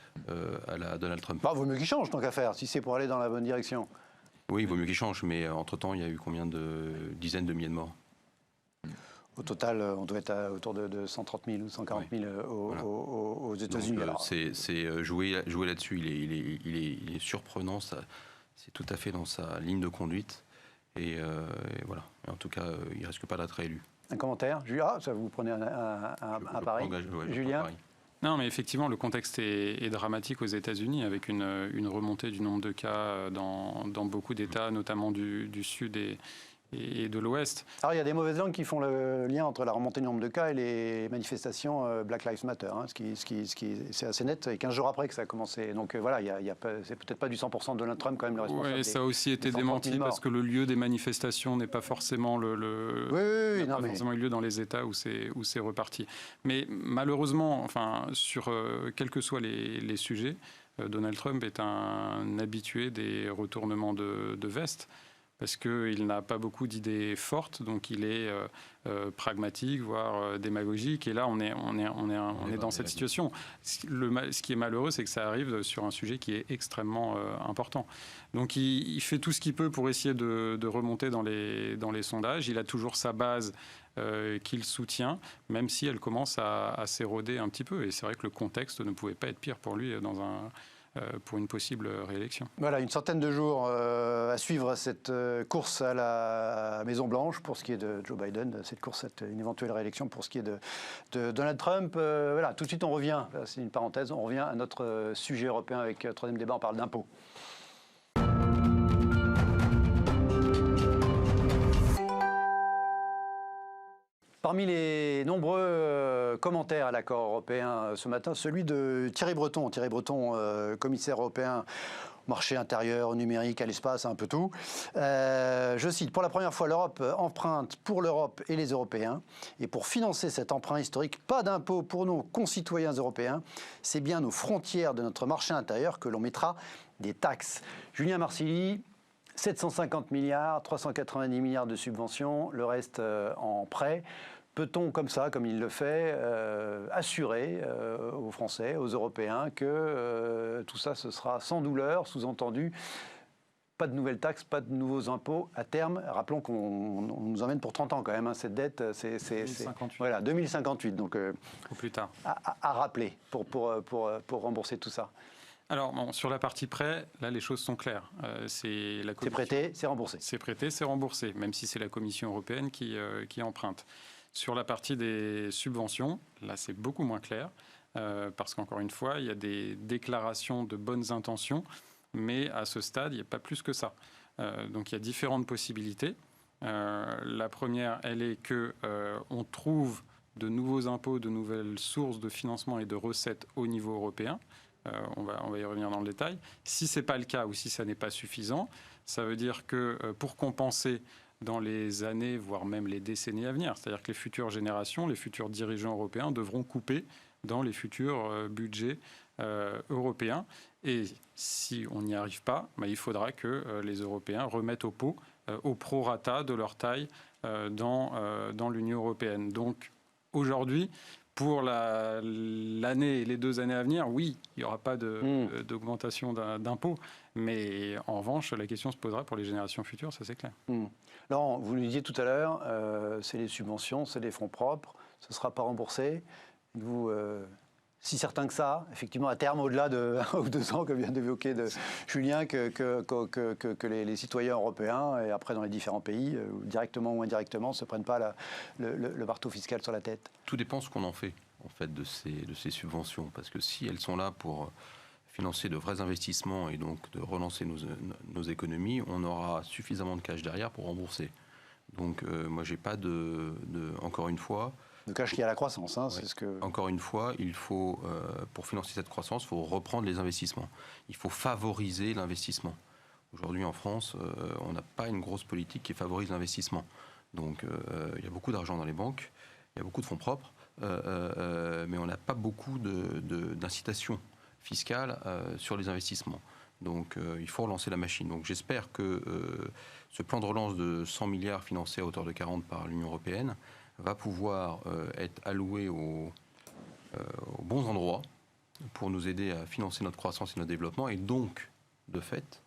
[SPEAKER 4] à la Donald Trump.
[SPEAKER 1] Bah, vaut mieux qu'il change, tant qu'à faire, si c'est pour aller dans la bonne direction.
[SPEAKER 4] Oui, il vaut mieux qu'il change, mais entre-temps, il y a eu combien de dizaines de milliers de morts ?
[SPEAKER 1] Au total, on doit être autour de 130 000 ou 140 000 aux États-Unis.
[SPEAKER 4] C'est jouer là-dessus, il est surprenant, c'est tout à fait dans sa ligne de conduite. Et voilà. En tout cas, il risque pas d'être réélu. Un
[SPEAKER 1] commentaire, Julien, ça vous prenez un pari, Julien.
[SPEAKER 2] Non, mais effectivement, le contexte est dramatique aux États-Unis, avec une remontée du nombre de cas dans beaucoup d'États, notamment du Sud et de l'Ouest.
[SPEAKER 1] Alors il y a des mauvaises langues qui font le lien entre la remontée du nombre de cas et les manifestations Black Lives Matter, hein, c'est assez net, et 15 jours après que ça a commencé. Donc voilà, c'est peut-être pas du 100% de Donald Trump quand même le responsable.
[SPEAKER 2] Oui, ça a aussi été démenti parce que le lieu des manifestations n'est pas forcément forcément eu lieu dans les États où c'est reparti. Mais malheureusement, enfin, sur quels que soient les sujets, Donald Trump est un habitué des retournements de veste, parce qu'il n'a pas beaucoup d'idées fortes, donc il est pragmatique, voire démagogique. Et là, on est dans cette situation. Ce qui est malheureux, c'est que ça arrive sur un sujet qui est extrêmement important. Donc il fait tout ce qu'il peut pour essayer de remonter dans les sondages. Il a toujours sa base qu'il soutient, même si elle commence à s'éroder un petit peu. Et c'est vrai que le contexte ne pouvait pas être pire pour lui pour une possible réélection.
[SPEAKER 1] Voilà, une centaine de jours à suivre cette course à la Maison-Blanche pour ce qui est de Joe Biden, une éventuelle réélection pour ce qui est de Donald Trump. Voilà, tout de suite on revient, c'est une parenthèse, on revient à notre sujet européen avec troisième débat, on parle d'impôts. Parmi les nombreux commentaires à l'accord européen ce matin, celui de Thierry Breton. Thierry Breton, commissaire européen au marché intérieur, au numérique, à l'espace, un peu tout. Je cite, « Pour la première fois, l'Europe emprunte pour l'Europe et les Européens. Et pour financer cet emprunt historique, pas d'impôt pour nos concitoyens européens. C'est bien nos frontières de notre marché intérieur que l'on mettra des taxes. » Julien Marcilly, 750 milliards, 390 milliards de subventions, le reste en prêt. Peut-on, comme ça, comme il le fait, assurer aux Français, aux Européens, que tout ça, ce sera sans douleur, sous-entendu, pas de nouvelles taxes, pas de nouveaux impôts à terme. Rappelons qu'on nous emmène pour 30 ans quand même, hein, cette dette, c'est
[SPEAKER 2] 2058.
[SPEAKER 1] Voilà, 2058, donc
[SPEAKER 2] ou plus tard.
[SPEAKER 1] À rappeler pour rembourser tout ça.
[SPEAKER 2] Alors, bon, sur la partie prêt, là, les choses sont claires. C'est
[SPEAKER 1] prêté, c'est remboursé.
[SPEAKER 2] C'est prêté, c'est remboursé, même si c'est la Commission européenne qui emprunte. Sur la partie des subventions, là, c'est beaucoup moins clair, parce qu'encore une fois, il y a des déclarations de bonnes intentions, mais à ce stade, il n'y a pas plus que ça. Donc, il y a différentes possibilités. La première, elle est qu'on trouve de nouveaux impôts, de nouvelles sources de financement et de recettes au niveau européen. On va y revenir dans le détail. Si ce n'est pas le cas ou si ça n'est pas suffisant, ça veut dire que pour compenser dans les années, voire même les décennies à venir, c'est-à-dire que les futures générations, les futurs dirigeants européens devront couper dans les futurs budgets européens. Et si on n'y arrive pas, il faudra que les Européens remettent au pot au prorata de leur taille dans l'Union européenne. Donc aujourd'hui, pour l'année et les 2 années à venir, oui, il n'y aura pas d'augmentation d'impôts. Mais en revanche, la question se posera pour les générations futures, ça c'est clair.
[SPEAKER 1] Laurent, vous le disiez tout à l'heure, c'est les subventions, c'est les fonds propres, ce ne sera pas remboursé. Vous, si certain que ça, effectivement, à terme, au-delà de 1 ou 2 ans, comme vient d'évoquer Julien, que les citoyens européens, et après dans les différents pays, directement ou indirectement, ne se prennent pas le marteau fiscal sur la tête.
[SPEAKER 4] Tout dépend ce qu'on en fait, en fait, de ces subventions. Parce que si elles sont là pour financer de vrais investissements et donc de relancer nos économies, on aura suffisamment de cash derrière pour rembourser. Donc moi, j'ai pas encore une fois...
[SPEAKER 1] Le cash qui est à la croissance, hein, c'est ce que...
[SPEAKER 4] Encore une fois, il faut, pour financer cette croissance, il faut reprendre les investissements. Il faut favoriser l'investissement. Aujourd'hui, en France, on n'a pas une grosse politique qui favorise l'investissement. Donc il y a beaucoup d'argent dans les banques, il y a beaucoup de fonds propres, mais on n'a pas beaucoup d'incitations fiscales sur les investissements. Donc il faut relancer la machine. Donc j'espère que ce plan de relance de 100 milliards financé à hauteur de 40 par l'Union européenne va pouvoir être alloué aux bons endroits pour nous aider à financer notre croissance et notre développement et donc, de fait,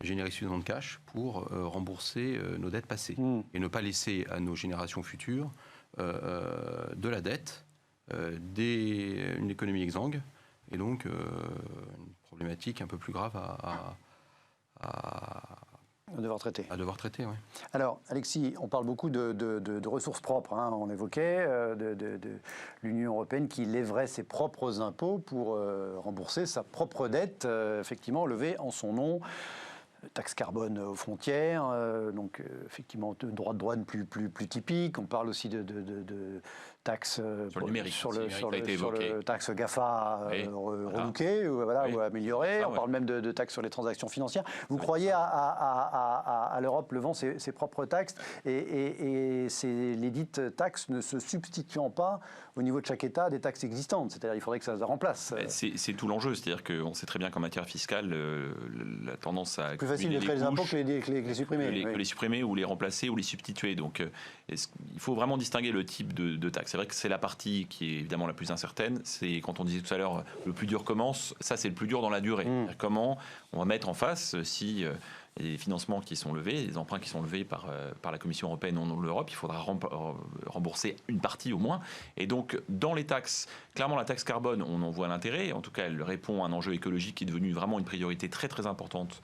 [SPEAKER 4] générer suffisamment de cash pour rembourser nos dettes passées et ne pas laisser à nos générations futures de la dette, une économie exsangue et donc une problématique un peu plus grave à
[SPEAKER 1] devoir traiter.
[SPEAKER 4] Oui.
[SPEAKER 1] Alors, Alexis, on parle beaucoup de ressources propres. Hein. On évoquait de l'Union européenne qui lèverait ses propres impôts pour rembourser sa propre dette, effectivement levée en son nom. Taxe carbone aux frontières, donc effectivement droits de douane plus typiques. On parle aussi de taxes
[SPEAKER 3] sur le numérique,
[SPEAKER 1] sur le taxe GAFA relooké ou amélioré. On parle même de taxes sur les transactions financières. Vous croyez à l'Europe levant ses propres taxes et les dites taxes ne se substituant pas au niveau de chaque État des taxes existantes. C'est-à-dire qu'il faudrait que ça se remplace.
[SPEAKER 3] C'est tout l'enjeu. C'est-à-dire qu'on sait très bien qu'en matière fiscale, la tendance à...
[SPEAKER 1] Plus facile de créer les impôts que les supprimer.
[SPEAKER 3] Que les supprimer ou les remplacer ou les substituer. Donc il faut vraiment distinguer le type de taxe. C'est vrai que c'est la partie qui est évidemment la plus incertaine. C'est quand on disait tout à l'heure, le plus dur commence. Ça, c'est le plus dur dans la durée. Comment on va mettre en face si... les financements qui sont levés, les emprunts qui sont levés par la Commission européenne ou l'Europe, il faudra rembourser une partie au moins. Et donc, dans les taxes, clairement la taxe carbone, on en voit l'intérêt. En tout cas, elle répond à un enjeu écologique qui est devenu vraiment une priorité très très importante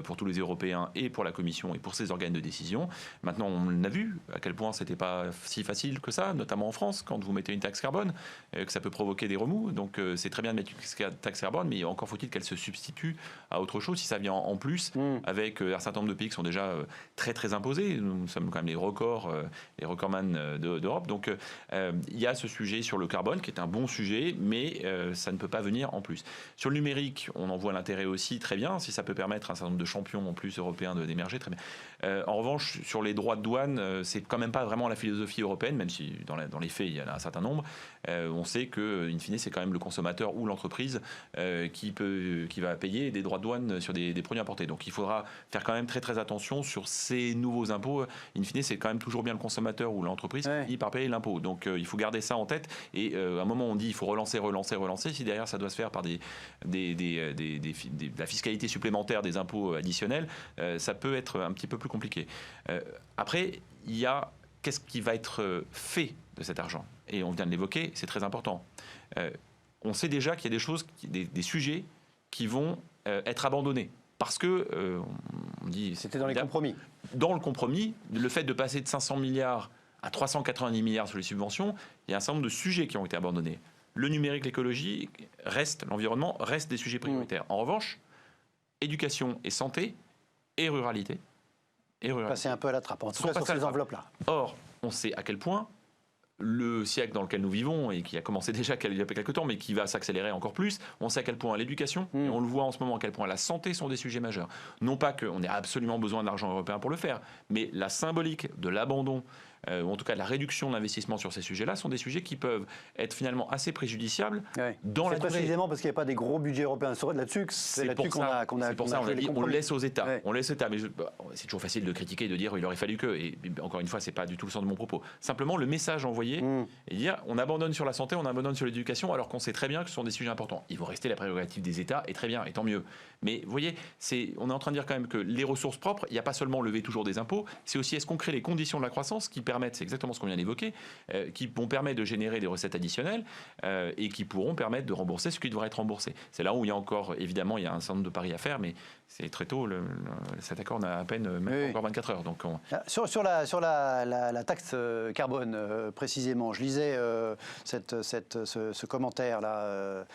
[SPEAKER 3] pour tous les Européens et pour la Commission et pour ses organes de décision. Maintenant, on a vu à quel point c'était pas si facile que ça, notamment en France, quand vous mettez une taxe carbone, que ça peut provoquer des remous. Donc c'est très bien de mettre une taxe carbone, mais encore faut-il qu'elle se substitue à autre chose. Si ça vient en plus, avec un certain nombre de pays qui sont déjà très très imposés, nous sommes quand même les recordman d'Europe. Donc il y a ce sujet sur le carbone qui est un bon sujet, mais ça ne peut pas venir en plus. Sur le numérique, on en voit l'intérêt aussi très bien, si ça peut permettre à un certain nombre de champions en plus européens d'émerger, très bien. En revanche, sur les droits de douane, c'est quand même pas vraiment la philosophie européenne, même si dans les faits, il y en a un certain nombre. On sait que, in fine, c'est quand même le consommateur ou l'entreprise qui va payer des droits de douane sur des produits importés. Donc il faudra faire quand même très très attention sur ces nouveaux impôts. In fine, c'est quand même toujours bien le consommateur ou l'entreprise qui finit par payer l'impôt. Donc il faut garder ça en tête. Et à un moment, on dit il faut relancer. Si derrière, ça doit se faire par de la fiscalité supplémentaire, des impôts additionnels, ça peut être un petit peu plus compliqué. Après, il y a qu'est-ce qui va être fait de cet argent. Et on vient de l'évoquer, c'est très important. On sait déjà qu'il y a des choses, des sujets qui vont être abandonnés. Parce que, on dit...
[SPEAKER 1] C'était dans les compromis.
[SPEAKER 3] Dans le compromis, le fait de passer de 500 milliards à 390 milliards sur les subventions, il y a un certain nombre de sujets qui ont été abandonnés. Le numérique, l'écologie, l'environnement reste des sujets prioritaires. En revanche, éducation et santé et ruralité.
[SPEAKER 1] Passer un peu à la trappe, en tout cas sur ces enveloppes-là.
[SPEAKER 3] Or, on sait à quel point le siècle dans lequel nous vivons, et qui a commencé déjà il y a quelques temps, mais qui va s'accélérer encore plus, on sait à quel point l'éducation, et on le voit en ce moment, à quel point la santé sont des sujets majeurs. Non pas qu'on ait absolument besoin d'argent européen pour le faire, mais la symbolique de l'abandon, ou en tout cas de la réduction de l'investissement sur ces sujets-là, sont des sujets qui peuvent être finalement assez préjugiciables dans la durée.
[SPEAKER 1] C'est précisément parce qu'il n'y a pas des gros budgets européens là-dessus que c'est là-dessus qu'on a
[SPEAKER 3] C'est pour ça qu'on a dit on laisse aux États. On laisse aux États. Mais c'est toujours facile de critiquer et de dire il aurait fallu que. Et encore une fois, c'est pas du tout le sens de mon propos. Simplement, le message envoyé et dire on abandonne sur la santé, on abandonne sur l'éducation, alors qu'on sait très bien que ce sont des sujets importants. Il faut rester la prérogative des États, et très bien, et tant mieux. Mais vous voyez, on est en train de dire quand même que les ressources propres, il n'y a pas seulement lever toujours des impôts, c'est aussi est-ce qu'on crée les conditions de la croissance qui permettent permettre, c'est exactement ce qu'on vient d'évoquer, qui vont permettre de générer des recettes additionnelles et qui pourront permettre de rembourser ce qui devrait être remboursé. C'est là où il y a encore, évidemment, il y a un certain nombre de paris à faire, mais c'est très tôt, cet accord n'a à peine même encore 24 heures. Donc
[SPEAKER 1] sur la taxe carbone, précisément, je lisais ce commentaire-là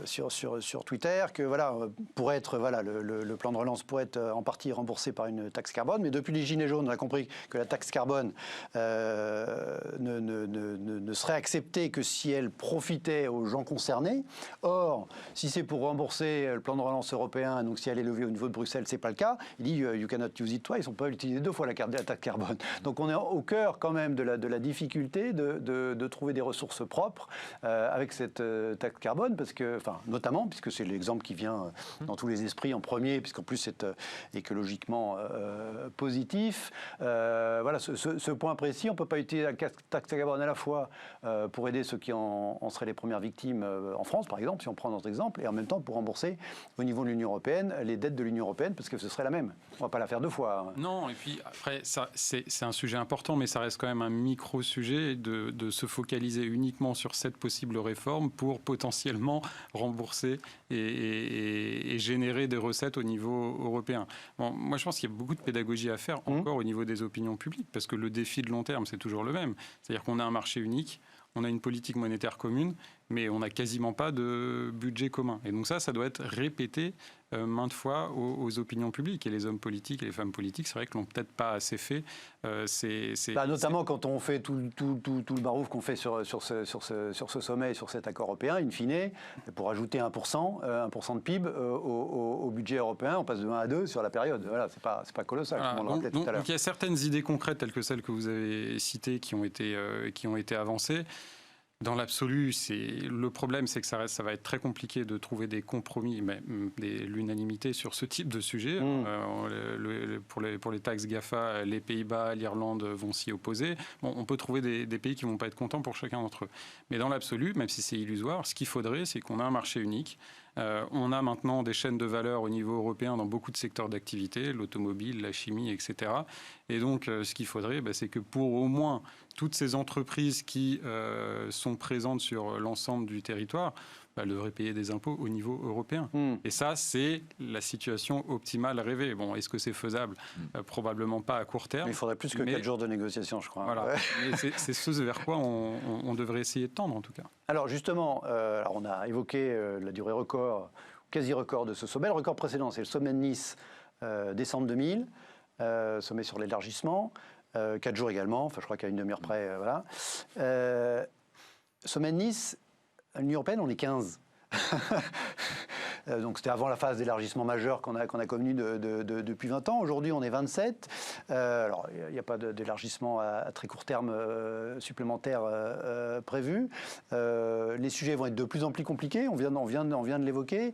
[SPEAKER 1] sur Twitter, que voilà, pourrait être, voilà, le plan de relance pourrait être en partie remboursé par une taxe carbone, mais depuis les Gilets jaunes, on a compris que la taxe carbone ne serait acceptée que si elle profitait aux gens concernés. Or, si c'est pour rembourser le plan de relance européen, donc si elle est levée au niveau de Bruxelles, c'est pas le cas. Il dit you cannot use it twice, on peut utiliser 2 fois la taxe carbone. Donc on est au cœur quand même de la difficulté de trouver des ressources propres avec cette taxe carbone, parce que, enfin, notamment puisque c'est l'exemple qui vient dans tous les esprits en premier, puisqu'en plus c'est écologiquement positif. Voilà, ce point précis, on ne peut pas utiliser la taxe carbone à la fois pour aider ceux qui en seraient les premières victimes en France, par exemple, si on prend notre exemple, et en même temps pour rembourser au niveau de l'Union européenne les dettes de l'Union européenne, parce que ce serait la même. On ne va pas la faire 2 fois.
[SPEAKER 2] Non, et puis après, c'est un sujet important, mais ça reste quand même un micro-sujet de se focaliser uniquement sur cette possible réforme pour potentiellement rembourser et générer des recettes au niveau européen. Bon, moi, je pense qu'il y a beaucoup de pédagogie à faire encore au niveau des opinions publiques, parce que le défi de long terme, c'est toujours le même. C'est-à-dire qu'on a un marché unique, on a une politique monétaire commune, mais on n'a quasiment pas de budget commun. Et donc ça doit être répété maintes fois aux opinions publiques. Et les hommes politiques et les femmes politiques, c'est vrai que l'ont peut-être pas assez fait.
[SPEAKER 1] Notamment quand on fait tout le barouf qu'on fait sur ce sommet, sur cet accord européen, in fine, pour ajouter 1% de PIB au budget européen, on passe de 1 à 2 sur la période. Voilà, c'est pas colossal,
[SPEAKER 2] voilà,
[SPEAKER 1] comme on le rappelait tout à l'heure.
[SPEAKER 2] Donc il y a certaines idées concrètes, telles que celles que vous avez citées, qui ont été avancées. Dans l'absolu, le problème, c'est que ça va être très compliqué de trouver des compromis, l'unanimité sur ce type de sujet. Pour les taxes GAFA, les Pays-Bas, l'Irlande vont s'y opposer. Bon, on peut trouver des pays qui ne vont pas être contents pour chacun d'entre eux. Mais dans l'absolu, même si c'est illusoire, ce qu'il faudrait, c'est qu'on ait un marché unique. On a maintenant des chaînes de valeur au niveau européen dans beaucoup de secteurs d'activité, l'automobile, la chimie, etc. Et donc, ce qu'il faudrait, c'est que pour au moins toutes ces entreprises qui sont présentes sur l'ensemble du territoire, devraient payer des impôts au niveau européen. Et ça, c'est la situation optimale rêvée. Bon, est-ce que c'est faisable ? Probablement pas à court terme.
[SPEAKER 1] Mais il faudrait plus que 4 jours de négociation, je crois.
[SPEAKER 2] Voilà. Mais c'est ce vers quoi on devrait essayer de tendre, en tout cas.
[SPEAKER 1] Alors justement, on a évoqué la durée record, quasi-record de ce sommet. Le record précédent, c'est le sommet de Nice, décembre 2000, sommet sur l'élargissement. 4 jours également, enfin je crois qu'à une demi-heure près, voilà. Sommet de Nice, l'Union européenne, on est 15. Donc c'était avant la phase d'élargissement majeur qu'on a connue depuis 20 ans. Aujourd'hui, on est 27. Alors, il n'y a pas d'élargissement à très court terme supplémentaire prévu. Les sujets vont être de plus en plus compliqués. On vient de l'évoquer.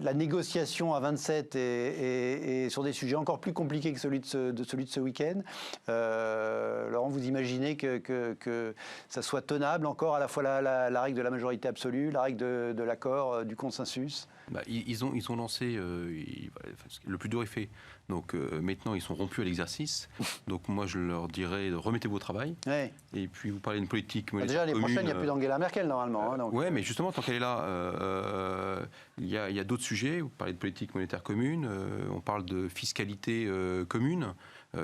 [SPEAKER 1] La négociation à 27 est sur des sujets encore plus compliqués que celui de ce week-end. Laurent, vous imaginez que ça soit tenable encore, à la fois la règle de la majorité absolue, la règle de l'accord, du consensus ?
[SPEAKER 4] Ils ont lancé, le plus dur est fait. Donc maintenant, ils sont rompus à l'exercice. Donc moi, je leur dirais, remettez-vous au travail. Ouais. Et puis, vous parlez d'une politique monétaire
[SPEAKER 1] déjà, les prochaines, il n'y a plus d'Angela Merkel, normalement.
[SPEAKER 4] Oui, mais justement, tant qu'elle est là, il y a d'autres sujets. Vous parlez de politique monétaire commune, on parle de fiscalité commune.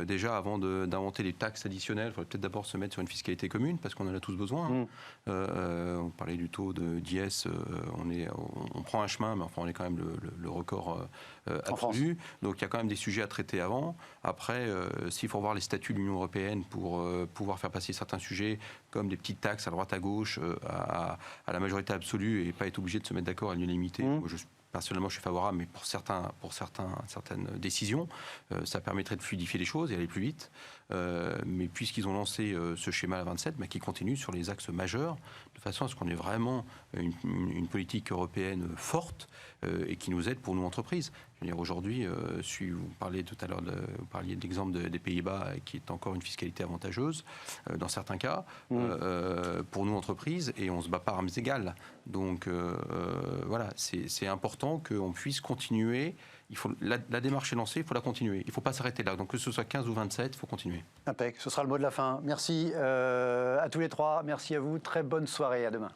[SPEAKER 4] Déjà, avant d'inventer les taxes additionnelles, il faudrait peut-être d'abord se mettre sur une fiscalité commune, parce qu'on en a tous besoin. On parlait du taux d'IS, on prend un chemin, mais enfin, on est quand même le record absolu. Donc, il y a quand même des sujets à traiter avant. Après, s'il faut revoir les statuts de l'Union européenne pour pouvoir faire passer certains sujets, comme des petites taxes à droite, à gauche, à la majorité absolue, et pas être obligé de se mettre d'accord à l'unanimité. Personnellement, je suis favorable, mais pour certaines décisions, ça permettrait de fluidifier les choses et aller plus vite. Mais puisqu'ils ont lancé ce schéma à 27, qui continue sur les axes majeurs, de façon à ce qu'on ait vraiment une politique européenne forte et qui nous aide pour nous, entreprises. Je veux dire, aujourd'hui, vous parliez tout à l'heure, vous parliez de l'exemple des Pays-Bas, qui est encore une fiscalité avantageuse, dans certains cas, pour nous, entreprises, et on se bat pas à armes égales. Donc, voilà, c'est important qu'on puisse continuer. La démarche est lancée, il faut la continuer. Il ne faut pas s'arrêter là. Donc que ce soit 15 ou 27, il faut continuer.
[SPEAKER 1] Impec, ce sera le mot de la fin. Merci à tous les trois, merci à vous. Très bonne soirée, à demain.